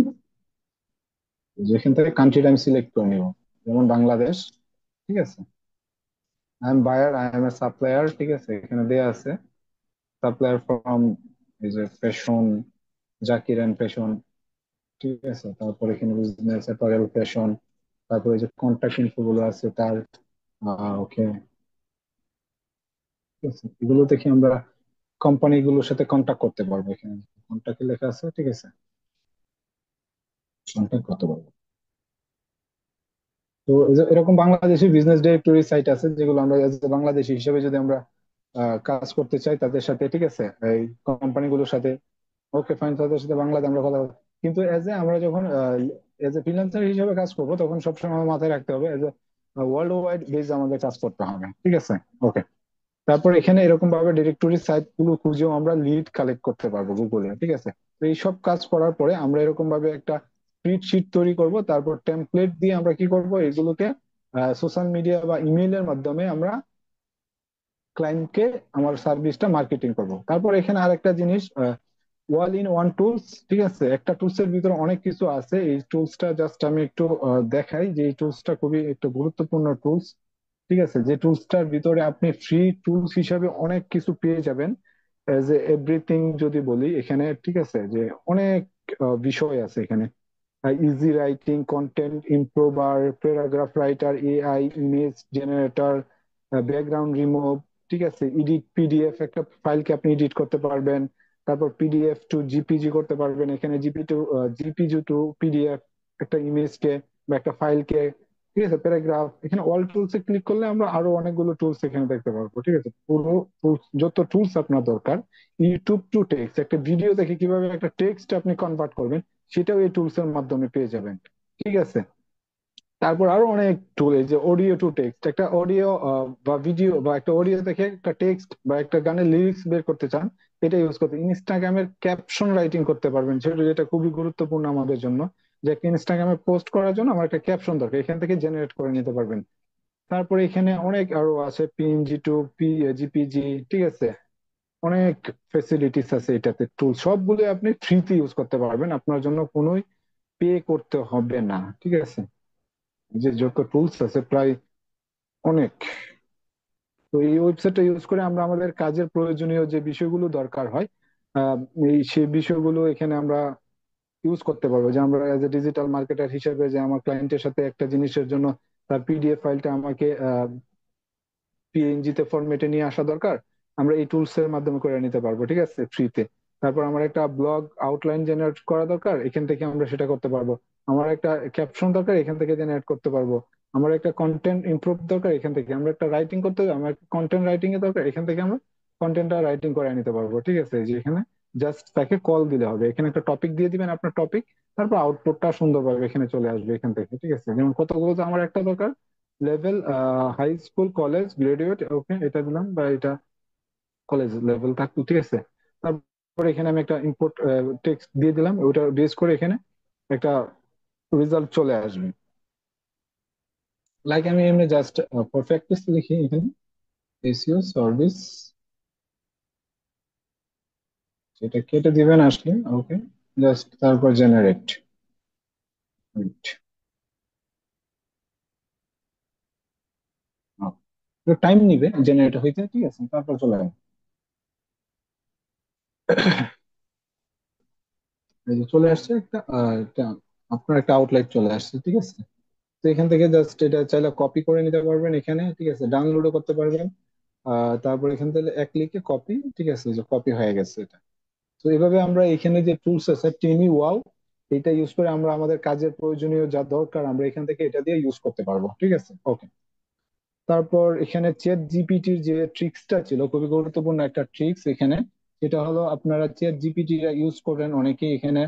যেখান থেকে কান্ট্রিটা আমি সিলেক্ট করে নিব, যেমন বাংলাদেশ, ঠিক আছে, I am buyer, I am a supplier, ঠিক আছে, এখানে দেয়া আছে সাপ্লায়ার ফ্রম, এই যে ফ্যাশন, জাকির এন্ড ফ্যাশন, ঠিক আছে, তারপর এখানে বিজনেস অ্যাপারেল ফ্যাশন, তারপর এই যে কন্ট্যাক্ট ইনফো গুলো আছে তার, ওকে, ঠিক আছে, এগুলো দেখে আমরা কোম্পানি গুলোর সাথে কন্ট্যাক্ট করতে পারবো, এখানে কন্ট্যাক্ট লেখা আছে, ঠিক আছে, কন্ট্যাক্ট করতে পারবো। তো এই যে এরকম বাংলাদেশি বিজনেস ডিরেক্টরি সাইট আছে, যেগুলো আমরা as a বাংলাদেশি হিসেবে যদি আমরা কাজ করতে চাই তাদের সাথে, ঠিক আছে, এই কোম্পানিগুলোর সাথে, ওকে ফাইন, তাদের সাথে বাংলাতে আমরা কথা বলবো। কিন্তু আমরা যখন ফ্রিল্যান্সার হিসেবে কাজ করবো, তখন সবসময় আমার মাথায় রাখতে হবে ওয়ার্ল্ড ওয়াইড বেজ আমাদের কাজ করতে হবে, ঠিক আছে, ওকে। তারপর এখানে এরকম ভাবে ডিরেক্টরি সাইট গুলো খুঁজেও আমরা লিড কালেক্ট করতে পারবো গুগলে, ঠিক আছে। তো এইসব কাজ করার পরে আমরা এরকম ভাবে একটা স্প্রেডশিট তৈরি করব, তারপর টেমপ্লেট দিয়ে আমরা কি করব, এগুলোকে সোশ্যাল মিডিয়া বা ইমেইলের মাধ্যমে আমরা ক্লায়েন্টকে আমার সার্ভিসটা মার্কেটিং করব। তারপর এখানে আরেকটা জিনিস, ওয়াল ইন ওয়ান টুলস, ঠিক আছে, একটা টুলস এর ভিতরে অনেক কিছু আছে, এই টুলসটা জাস্ট আমি একটু দেখাই, যে এই টুলসটা খুবই একটা গুরুত্বপূর্ণ টুলস, ঠিক আছে, যে টুলসটার ভিতরে আপনি ফ্রি টুলস হিসাবে অনেক কিছু পেয়ে যাবেন, যে এভরিথিং যদি বলি এখানে, ঠিক আছে, যে অনেক বিষয় আছে এখানে, easy writing, content ইমপ্রুভার, paragraph writer, AI image generator, background remove, ঠিক আছে, এডিট পিডিএফ, একটা ফাইলকে আপনি এডিট করতে পারবেন, তারপর পিডিএফ টু জিপিজি করতে পারবেন, এখানে জিপিজি টু পিডিএফ, একটা ইমেজকে বা একটা ফাইলকে, ঠিক আছে, প্যারাগ্রাফ, এখানে অল টুলস এ ক্লিক করলে আমরা আরো অনেকগুলো টুলস এখানে দেখতে পারবো, ঠিক আছে, পুরো যত টুলস আপনার দরকার, ইউটিউব টু টেক্সট, একটা ভিডিও দেখে কিভাবে একটা টেক্সট আপনি কনভার্ট করবেন, সেটাও এই টুলস এর মাধ্যমে পেয়ে যাবেন, ঠিক আছে। তারপর আরো অনেক টুল, এই যে অডিও টু টেক্সট, একটা অডিও বা ভিডিও বা একটা অডিও দেখে একটা টেক্সট বা একটা গানের লিরিক্স বের করতে চান, এটা ইউজ করতে, ইনস্টাগ্রামের ক্যাপশন রাইটিং করতে পারবেন, সেটা যেটা খুবই গুরুত্বপূর্ণ আমাদের জন্য, যে একটা ইনস্টাগ্রামে পোস্ট করার জন্য আমার একটা ক্যাপশন দরকার, এখান থেকে জেনারেট করে নিতে পারবেন। তারপরে এখানে অনেক আরো আছে, পিএনজি টু জিপিজি, ঠিক আছে, অনেক ফেসিলিটিস আছে এটাতে, টুল সবগুলো আপনি ফ্রিতে ইউজ করতে পারবেন, আপনার জন্য কোনোই পে করতে হবে না, ঠিক আছে। যে যত টুলস আছে প্রায় অনেক, তো এই ওয়েবসাইটটা ইউজ করে আমরা আমাদের কাজের প্রয়োজনীয় যে বিষয়গুলো দরকার হয়, আহ, এই সেই বিষয়গুলো এখানে আমরা ইউজ করতে পারবো। যে আমরা এজ এ ডিজিটাল মার্কেটার হিসেবে, যে আমার ক্লায়েন্টের সাথে একটা জিনিসের জন্য তার পিডিএফ ফাইলটা আমাকে পিএনজি তে ফরম্যাটে নিয়ে আসা দরকার, আমরা এই টুলস এর মাধ্যমে করে নিতে পারবো, ঠিক আছে, ফ্রিতে। তারপর আমার একটা ব্লগ আউটলাইন জেনারেট করা দরকার, এখান থেকে আমরা সেটা করতে পারবো। আমার একটা ক্যাপশন দরকার, এখান থেকে জেনারেট করতে পারবো। আমার একটা কন্টেন্ট ইমপ্রুভ দরকার, এখান থেকে আমরা একটা রাইটিং করতে হবে, আমার কন্টেন্ট রাইটিং এর দরকার, এখান থেকে আমরা কন্টেন্টটা রাইটিং করে নিতে পারবো, ঠিক আছে। যে এখানে জাস্ট তাকে কল দিলে হবে, এখানে একটা টপিক দিয়ে দিবেন, আপনার টপিক, তারপর আউটপুটটা সুন্দরভাবে এখানে চলে আসবে এখান থেকে, ঠিক আছে। যেমন কতগুলো তো আমার একটা দরকার, level high school college graduate, okay এটা দিলাম, বা এটা কলেজ লেভেল থাকতো, ঠিক আছে। তারপরে এখানে আমি একটা ইম্পোর্ট টেক্সট দিয়ে দিলাম, ওটা বেস করে এখানে একটা রেজাল্ট চলে আসবে। লাইক আমি এমনি জাস্ট ফর প্র্যাকটিস লিখি এখানে এসইও সার্ভিস, সেটা কেটে দিবেন আসলে, ওকে, জাস্ট তারপর জেনারেট, টাইম নিবে জেনারেট হইতে, ঠিক আছে, তারপর চলে আসবে। এই যে চলে আসছে একটা আপনার একটা আউটলাইন চলে আসছে, ঠিক আছে। তো এখান থেকে জাস্ট এটা চাইলে কপি করে নিতে পারবেন এখানে, ঠিক আছে, ডাউনলোডও করতে পারবেন। তারপর এখান থেকে এক ক্লিকে কপি, ঠিক আছে, যে কপি হয়ে গেছে এটা। তো এভাবে আমরা এখানে যে টুলস আছে টিনি ওয়াও, এটা ইউজ করে আমরা আমাদের কাজের প্রয়োজনীয় যা দরকার আমরা এখান থেকে এটা দিয়ে ইউজ করতে পারবো, ঠিক আছে, ওকে। তারপর এখানে চ্যাট জিপিটির যে ট্রিক্সটা ছিল, খুবই গুরুত্বপূর্ণ একটা ট্রিক্স এখানে, সেটা হলো আপনারা চ্যাট জিপিটি ইউজ করেন অনেকেই এখানে।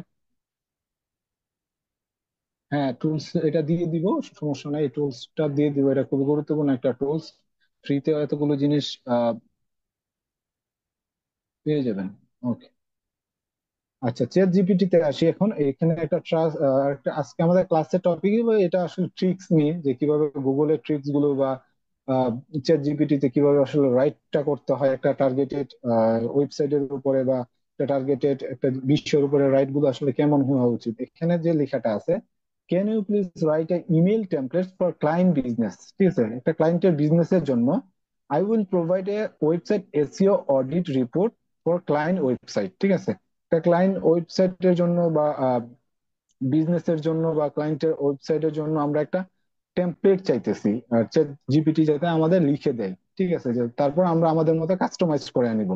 হ্যাঁ, টুলস এটা দিয়ে দিব, সমস্যা নাই, এই টুলসটা দিয়ে দিব, এটা খুবই গুরুত্বপূর্ণ একটা টুলস, ফ্রিতে এতগুলো জিনিস পেয়ে যাবেন, ওকে। আচ্ছা, চ্যাট জিপিটি তে আসি এখন। এখানে একটা ট্রাস্ট, একটা আজকে আমাদের ক্লাসের টপিক, এটা আসলে ট্রিক্স নিয়ে, যে কিভাবে গুগলের ট্রিক্স গুলো বা চ্যাট জিপিটি তে কিভাবে আসলে রাইটটা করতে হয় একটা টার্গেটেড ওয়েবসাইটের উপরে, বা একটা টার্গেটেড একটা বিশ্বের উপরে রাইট গুলো আসলে কেমন হওয়া উচিত। এখানে যে লেখাটা আছে, can you please write a email template for client business, ঠিক আছে, একটা ক্লায়েন্টের বিজনেসের জন্য, I will provide a website SEO audit report for client website, ঠিক আছে। একটা ক্লায়েন্ট ওয়েবসাইটের জন্য বা বিজনেসের জন্য বা ক্লায়েন্টের ওয়েবসাইটের জন্য আমরা একটা টেমপ্লেট চাইতেছি, চ্যাট জিপিটি যাতে আমাদের লিখে দেয়, ঠিক আছে, যে তারপর আমরা আমাদের মতো কাস্টমাইজ করে নিব।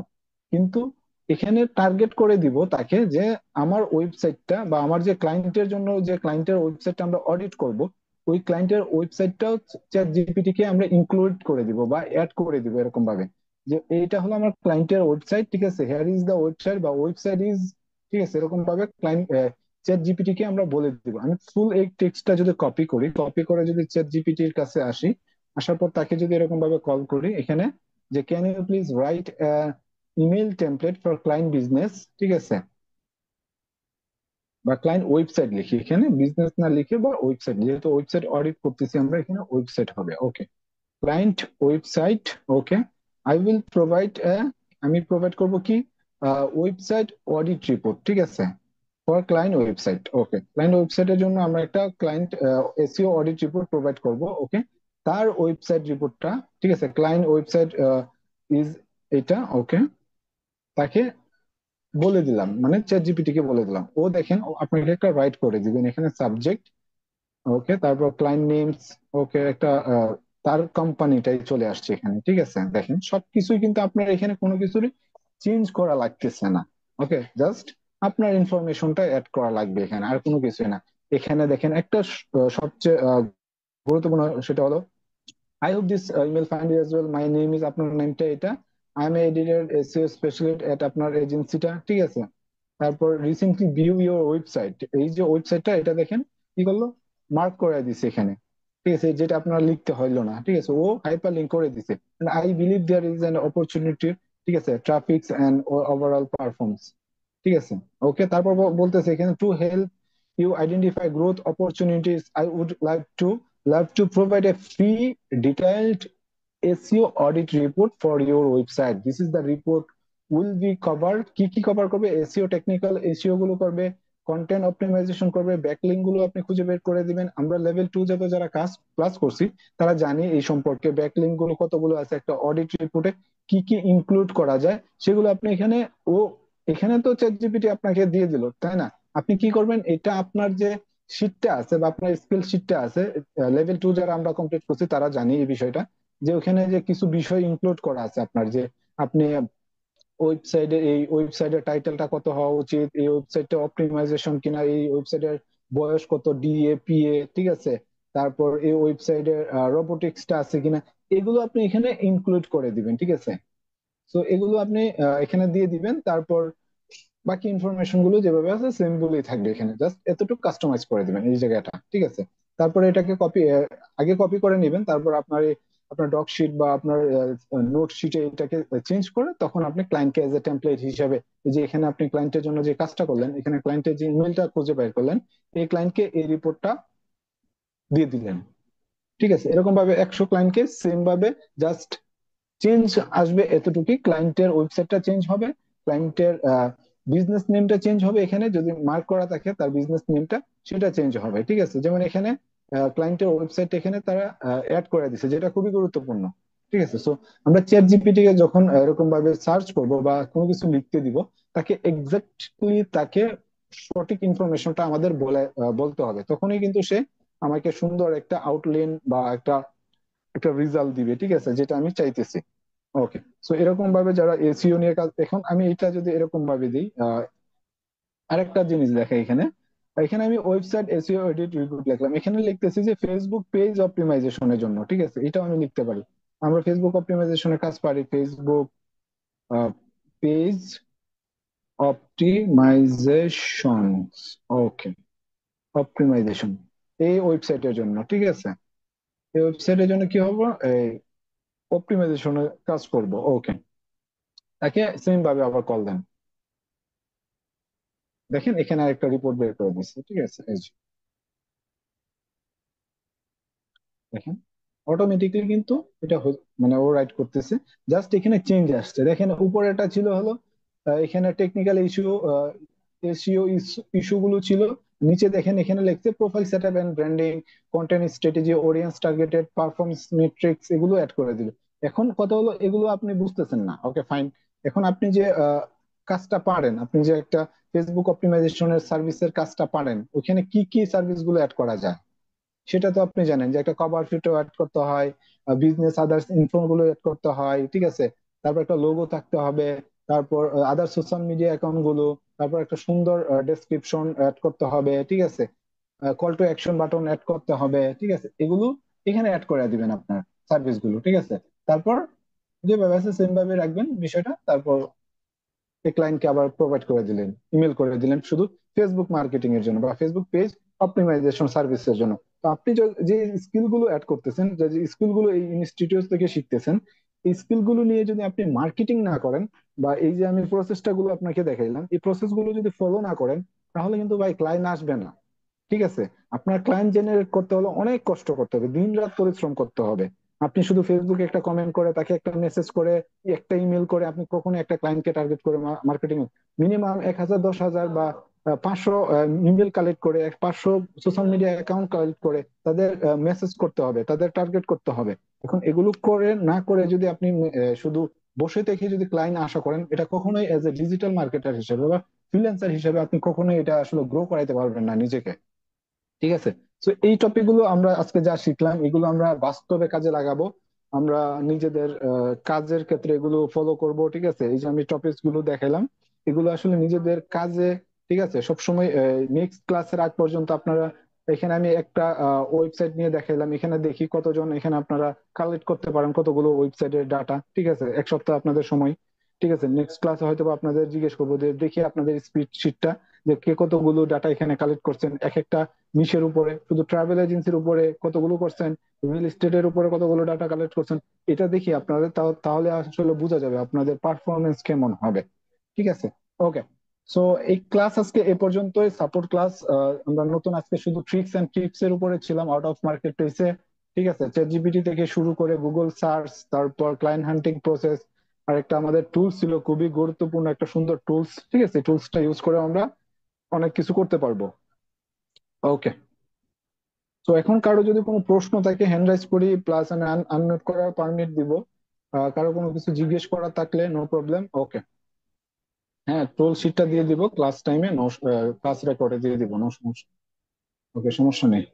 কিন্তু এখানে টার্গেট করে দিব তাকে, যে আমার ওয়েবসাইটটা বা আমার যে ক্লায়েন্টের জন্য যে ক্লায়েন্টের ওয়েবসাইটটা আমরা অডিট করব, ওই ক্লায়েন্টের ওয়েবসাইটটাও চ্যাট জিপিটি কে আমরা ইনক্লুড করে দিব বা অ্যাড করে দিব, এরকম ভাবে, যে এইটা হলো আমার ক্লায়েন্টের ওয়েবসাইট, ঠিক আছে, হেয়ার ইজ দা ওয়েবসাইট বা ওয়েবসাইট ইজ, ঠিক আছে, এরকম ভাবে ক্লায়েন্ট চ্যাট জিপিটি কে আমরা বলে দিব। আমি ফুল এই টেক্সটটা যদি কপি করি, কপি করে যদি চ্যাট জিপিটির কাছে আসি, আসার পর তাকে যদি এরকম ভাবে কল করি এখানে, যে can you please write email template for client business, ঠিক আছে, বা ক্লায়েন্ট ওয়েবসাইট লিখি, এখানে বিজনেস না লিখে বা ওয়েবসাইট, যেহেতু ওয়েবসাইট অডিট করতেছি আমরা, এখানে ওয়েবসাইট হবে, okay, client website, okay, I will provide, আমি প্রোভাইড করব কি, ওয়েবসাইট অডিট রিপোর্ট, ঠিক আছে, for client website, okay, client ওয়েবসাইটের জন্য আমরা একটা client SEO audit report provide করব, ওকে। তার ওয়েবসাইট রিপোর্টটা, ঠিক আছে, ক্লায়েন্ট ওয়েবসাইট ইজ এটা, ওকে, তাকে বলে দিলাম, মানে চ্যাট জিপিটি কে বলে দিলাম, ও দেখেন ও আপনাকে একটা রাইট করে দিবেন এখানে সাবজেক্ট, ওকে, তারপর ক্লায়েন্ট নেমস, ওকে, একটা তার কোম্পানিটাই চলে আসছে এখানে, ঠিক আছে, দেখেন সবকিছুই কিন্তু আপনার এখানে কোনো কিছুরই চেঞ্জ করা লাগতেছে না, ওকে, জাস্ট আপনার ইনফরমেশনটা অ্যাড করা লাগবে এখানে, আর কোনো কিছুই না। এখানে দেখেন একটা সবচেয়ে গুরুত্বপূর্ণ, সেটা হলো, I hope this email find you as well, my name is, আপনার নামটা এটা, I am editor SEO specialist at আপনার এজেন্সিটা, ঠিক আছে। তারপর রিসেন্টলি ভিউ ইউর ওয়েবসাইট, এই যে ওয়েবসাইটটা এটা দেখেন কি করলো, মার্ক করে দিছে এখানে, ঠিক আছে, যেটা আপনার লিখতে হইলো না, ঠিক আছে, ও হাইপার লিঙ্ক করে দিছে। I believe there is an opportunity ঠিক আছে, ট্রাফিক্স এন্ড ওভারঅল পারফরমেন্স। ঠিক আছে, ওকে। তারপর বলতেছে এখানে to help you identify growth opportunities I would like to provide a free detailed SEO audit report for your website. This is the report will be covered, কি কি কভার করবে, এসইও টেকনিক্যাল এসইও গুলো করবে, কন্টেন্ট অপটিমাইজেশন করবে, ব্যাকলিংক গুলো আপনি খুঁজে বের করে দিবেন। আমরা লেভেল 2 যাতে যারা কাজ ক্লাস করছি তারা জানি এই সম্পর্কে, ব্যাকলিংক গুলো কতগুলো আছে একটা অডিট রিপোর্টে কি কি ইনক্লুড করা যায় সেগুলো আপনি এখানে, ও এখানে তো চ্যাট জিপিটি আপনাকে দিয়ে দিল, তাই না? আপনি কি করবেন, এটা আপনার যে শিটটা আছে বা আপনার স্কিল শিটটা আছে, লেভেল 2 যারা আমরা কমপ্লিট করছি তারা জানি এই বিষয়টা, যে ওখানে যে কিছু বিষয় ইনক্লুড করা আছে আপনার, যে আপনি ওয়েবসাইটে এই ওয়েবসাইটের টাইটেলটা কত হওয়া উচিত, এই ওয়েবসাইটটা অপটিমাইজেশন কিনা, এই ওয়েবসাইটের বয়স কত, ডিএ পিএ, ঠিক আছে, তারপর এই ওয়েবসাইটের রোবোটিক্সটা আছে কিনা, এগুলো আপনি এখানে ইনক্লুড করে দিবেন। ঠিক আছে, তো এগুলো আপনি এখানে দিয়ে দিবেন। তারপর বাকি ইনফরমেশন গুলো যেভাবে আছে সেম গুলোই থাকবে, এখানে জাস্ট এতটুকু কাস্টমাইজ করে দিবেন এই জায়গাটা। ঠিক আছে, তারপরে এটাকে আগে কপি করে নেবেন, তারপর আপনার ডক শিট বা আপনার নোট শিটে এটাকে চেঞ্জ করে তখন আপনি ক্লায়েন্টকে এজ এ টেমপ্লেট হিসাবে, এই যে এখানে আপনি ক্লায়েন্টের জন্য যে কাজটা করলেন, এখানে ক্লায়েন্টের যে ইমেলটা খুঁজে বের করলেন, এই ক্লায়েন্টকে এই রিপোর্টটা দিয়ে দিলেন। ঠিক আছে, এরকম ভাবে 100 ক্লায়েন্টকে সেম ভাবে জাস্ট চেঞ্জ আসবে এতটুকুই, ক্লায়েন্টের ওয়েবসাইটটা চেঞ্জ হবে, ক্লায়েন্টের বিজনেস নেমটা চেঞ্জ হবে, এখানে যদি মার্ক করা থাকে তার বিজনেস নেমটা সেটা চেঞ্জ হবে। ঠিক আছে, যেমন এখানে ক্লায়েন্টের ওয়েবসাইট এখানে তারা অ্যাড করে দিছে, যেটা খুবই গুরুত্বপূর্ণ। ঠিক আছে, সো আমরা চ্যাট জিপিটি কে যখন এরকম ভাবে সার্চ করব বা কোনো কিছু লিখতে দিব, তাকে এক্স্যাক্টলি তাকে সঠিক ইনফরমেশনটা আমাদের বলতে হবে, তখনই কিন্তু সে আমাকে সুন্দর একটা আউটলাইন বা একটা একটা রেজাল্ট দিবে। ঠিক আছে, যেটা আমি চাইতেছি। ওকে, সো এরকম ভাবে যারা এসইও নিয়ে কাজ, এখন আমি এটা যদি এরকম ভাবে দিই, আরেকটা জিনিস দেখে এখানে, এখানে আমি ওয়েবসাইট এসইও এডিট রিপোর্ট লিখলাম, এখানে লিখতেছি যে ফেসবুক পেজ অপটিমাইজেশনের জন্য। ঠিক আছে, এটাও আমি লিখতে পারি, আমরা ফেসবুক অপটিমাইজেশনের কাজ পারি, ফেসবুক পেজ অপটিমাইজেশন। ওকে, অপটিমাইজেশন এই ওয়েবসাইটের জন্য। ঠিক আছে, এই ওয়েবসাইটের জন্য কি হবো, এই অপটিমাইজেশনের কাজ করব। ওকে, তাকে সেম ভাবে আবার কল দেন, দেখেন এখানে একটা রিপোর্ট বের করে দিচ্ছে। ঠিক আছে, এই যে দেখেন অটোমেটিক্যালি কিন্তু এটা মানে ও রাইট করতেছে, জাস্ট এখানে চেঞ্জ আসছে। দেখেন উপরে এটা ছিল হলো এখানে টেকনিক্যাল ইস্যু, এসইও ইস্যু গুলো ছিল, নিচে দেখেন এখানে লিখছে profile setup and branding, content strategy, audience targeted, performance metrics, এগুলো অ্যাড করে দিল। এখন কথা হলো এগুলো আপনি বুঝতেছেন না, ওকে ফাইন। এখন আপনি যে কাজটা পারেন, আপনি যে একটা ফেসবুক অপটিমাইজেশনের সার্ভিসের কাজটা পারেন, ওখানে কি কি সার্ভিস গুলো অ্যাড করা যায় সেটা তো আপনি জানেন, যে একটা কভার ফটো অ্যাড করতে হয়, বিজনেস আদার্স ইনফো গুলো অ্যাড করতে হয়। ঠিক আছে, তারপর একটা লোগো থাকতে হবে, তারপর আদার সোশ্যাল মিডিয়া অ্যাকাউন্ট গুলো, তারপর একটা সুন্দর ডেসক্রিপশন অ্যাড করতে হবে। ঠিক আছে, call to action button add করতে হবে। ঠিক আছে, এগুলো এখানে অ্যাড করে দিবেন আপনার সার্ভিস গুলো। ঠিক আছে, তারপর যেভাবে আছে সেম ভাবে রাখবেন বিষয়টা, তারপর ক্লায়েন্টকে আবার প্রোভাইড করে দিলেন, ইমেল করে দিলেন শুধু ফেসবুক মার্কেটিং এর জন্য বা ফেসবুক পেজ অপটিমাইজেশন সার্ভিসের জন্য। তো আপনি যে স্কিল গুলো অ্যাড করতেছেন, যে স্কিল গুলো এই ইনস্টিটিউট থেকে শিখতেছেন, এই স্কিল গুলো নিয়ে যদি আপনি মার্কেটিং না করেন, বা এই যে আমি প্রসেসটা গুলো আপনাকে দেখাইলাম এই প্রসেস গুলো যদি ফলো না করেন, তাহলে কিন্তু ভাই ক্লায়েন্ট আসবে না। ঠিক আছে, আপনার ক্লায়েন্ট জেনারেট করতে হলে অনেক কষ্ট করতে হবে, দিন রাত পরিশ্রম করতে হবে। আপনি শুধু ফেসবুকে একটা কমেন্ট করে, তাকে একটা মেসেজ করে, একটা ইমেল করে আপনি কখনো একটা ক্লায়েন্টকে টার্গেট করে মার্কেটিং, মিনিমাম 1000 10,000 বা 500 ইমেল কালেক্ট করে, 500 সোশ্যাল মিডিয়া অ্যাকাউন্ট কালেক্ট করে তাদের মেসেজ করতে হবে, তাদের টার্গেট করতে হবে। এখন এগুলো করে না করে যদি আপনি শুধু বসে থেকে যদি ক্লায়েন্ট আশা করেন, এটা কখনোই এজ এ ডিজিটাল মার্কেটার হিসেবে বা ফ্রিল্যান্সার হিসেবে আপনি কখনোই এটা আসলে গ্রো করাইতে পারবেন না নিজেকে। ঠিক আছে, তো এই টপিক গুলো আমরা আজকে যা শিখলাম এগুলো আমরা বাস্তবে কাজে লাগাবো, আমরা নিজেদের কাজের ক্ষেত্রে এগুলো ফলো করব। ঠিক আছে, এই যে আমি টপিক গুলো দেখাইলাম এগুলো আসলে নিজেদের কাজে, ঠিক আছে, সবসময় নেক্সট ক্লাসের আগ পর্যন্ত আপনারা, এখানে আমি একটা ওয়েবসাইট নিয়ে দেখাইলাম, এখানে দেখি কতজন এখানে আপনারা কালেক্ট করতে পারেন কতগুলো ওয়েবসাইটের ডাটা। ঠিক আছে, এক সপ্তাহ আপনাদের সময়। ঠিক আছে, নেক্সট ক্লাসে হয়তো বা আপনাদের জিজ্ঞেস করবো যে দেখি আপনাদের স্প্রেড শিটটা, যে কে কতগুলো ডাটা এখানে কালেক্ট করছেন এক একটা নিশের উপরে, শুধু ট্রাভেল এজেন্সির উপরে কতগুলো করছেন, রিয়েল এস্টেটের উপরে কতগুলো ডাটা কালেক্ট করছেন। এটা দেখি আপনাদের, তাহলে আসলে বোঝা যাবে আপনাদের পারফরমেন্স কেমন হবে। ঠিক আছে, ওকে। সো এই ক্লাস আজকে এ পর্যন্তই, সাপোর্ট ক্লাস। আমরা নতুন আজকে শুধু ট্রিক্স এন্ড টিপস এর উপরে ছিলাম আউট অফ মার্কেট প্লেসে। ঠিক আছে, চ্যাট জিপিটি থেকে শুরু করে গুগল সার্চ, তারপর ক্লায়েন্ট হান্টিং প্রসেস, আর একটা আমাদের টুলস ছিল খুবই গুরুত্বপূর্ণ একটা সুন্দর টুলস। ঠিক আছে, টুলসটা ইউজ করে আমরা অনেক কিছু করতে পারবো। ওকে। তো এখন কারো যদি কোনো প্রশ্ন থাকে হ্যান্ড রাইজ করি, প্লাস আমি আনমিউট করার পারমিট দিব। কারো কোনো কিছু জিজ্ঞেস করার থাকলে নো প্রবলেম। ওকে। হ্যাঁ, টোল শিটটা দিয়ে দিব ক্লাস টাইমে, ক্লাস রেকর্ডে দিয়ে দিব, নো সমস্যা। ওকে, সমস্যা নেই।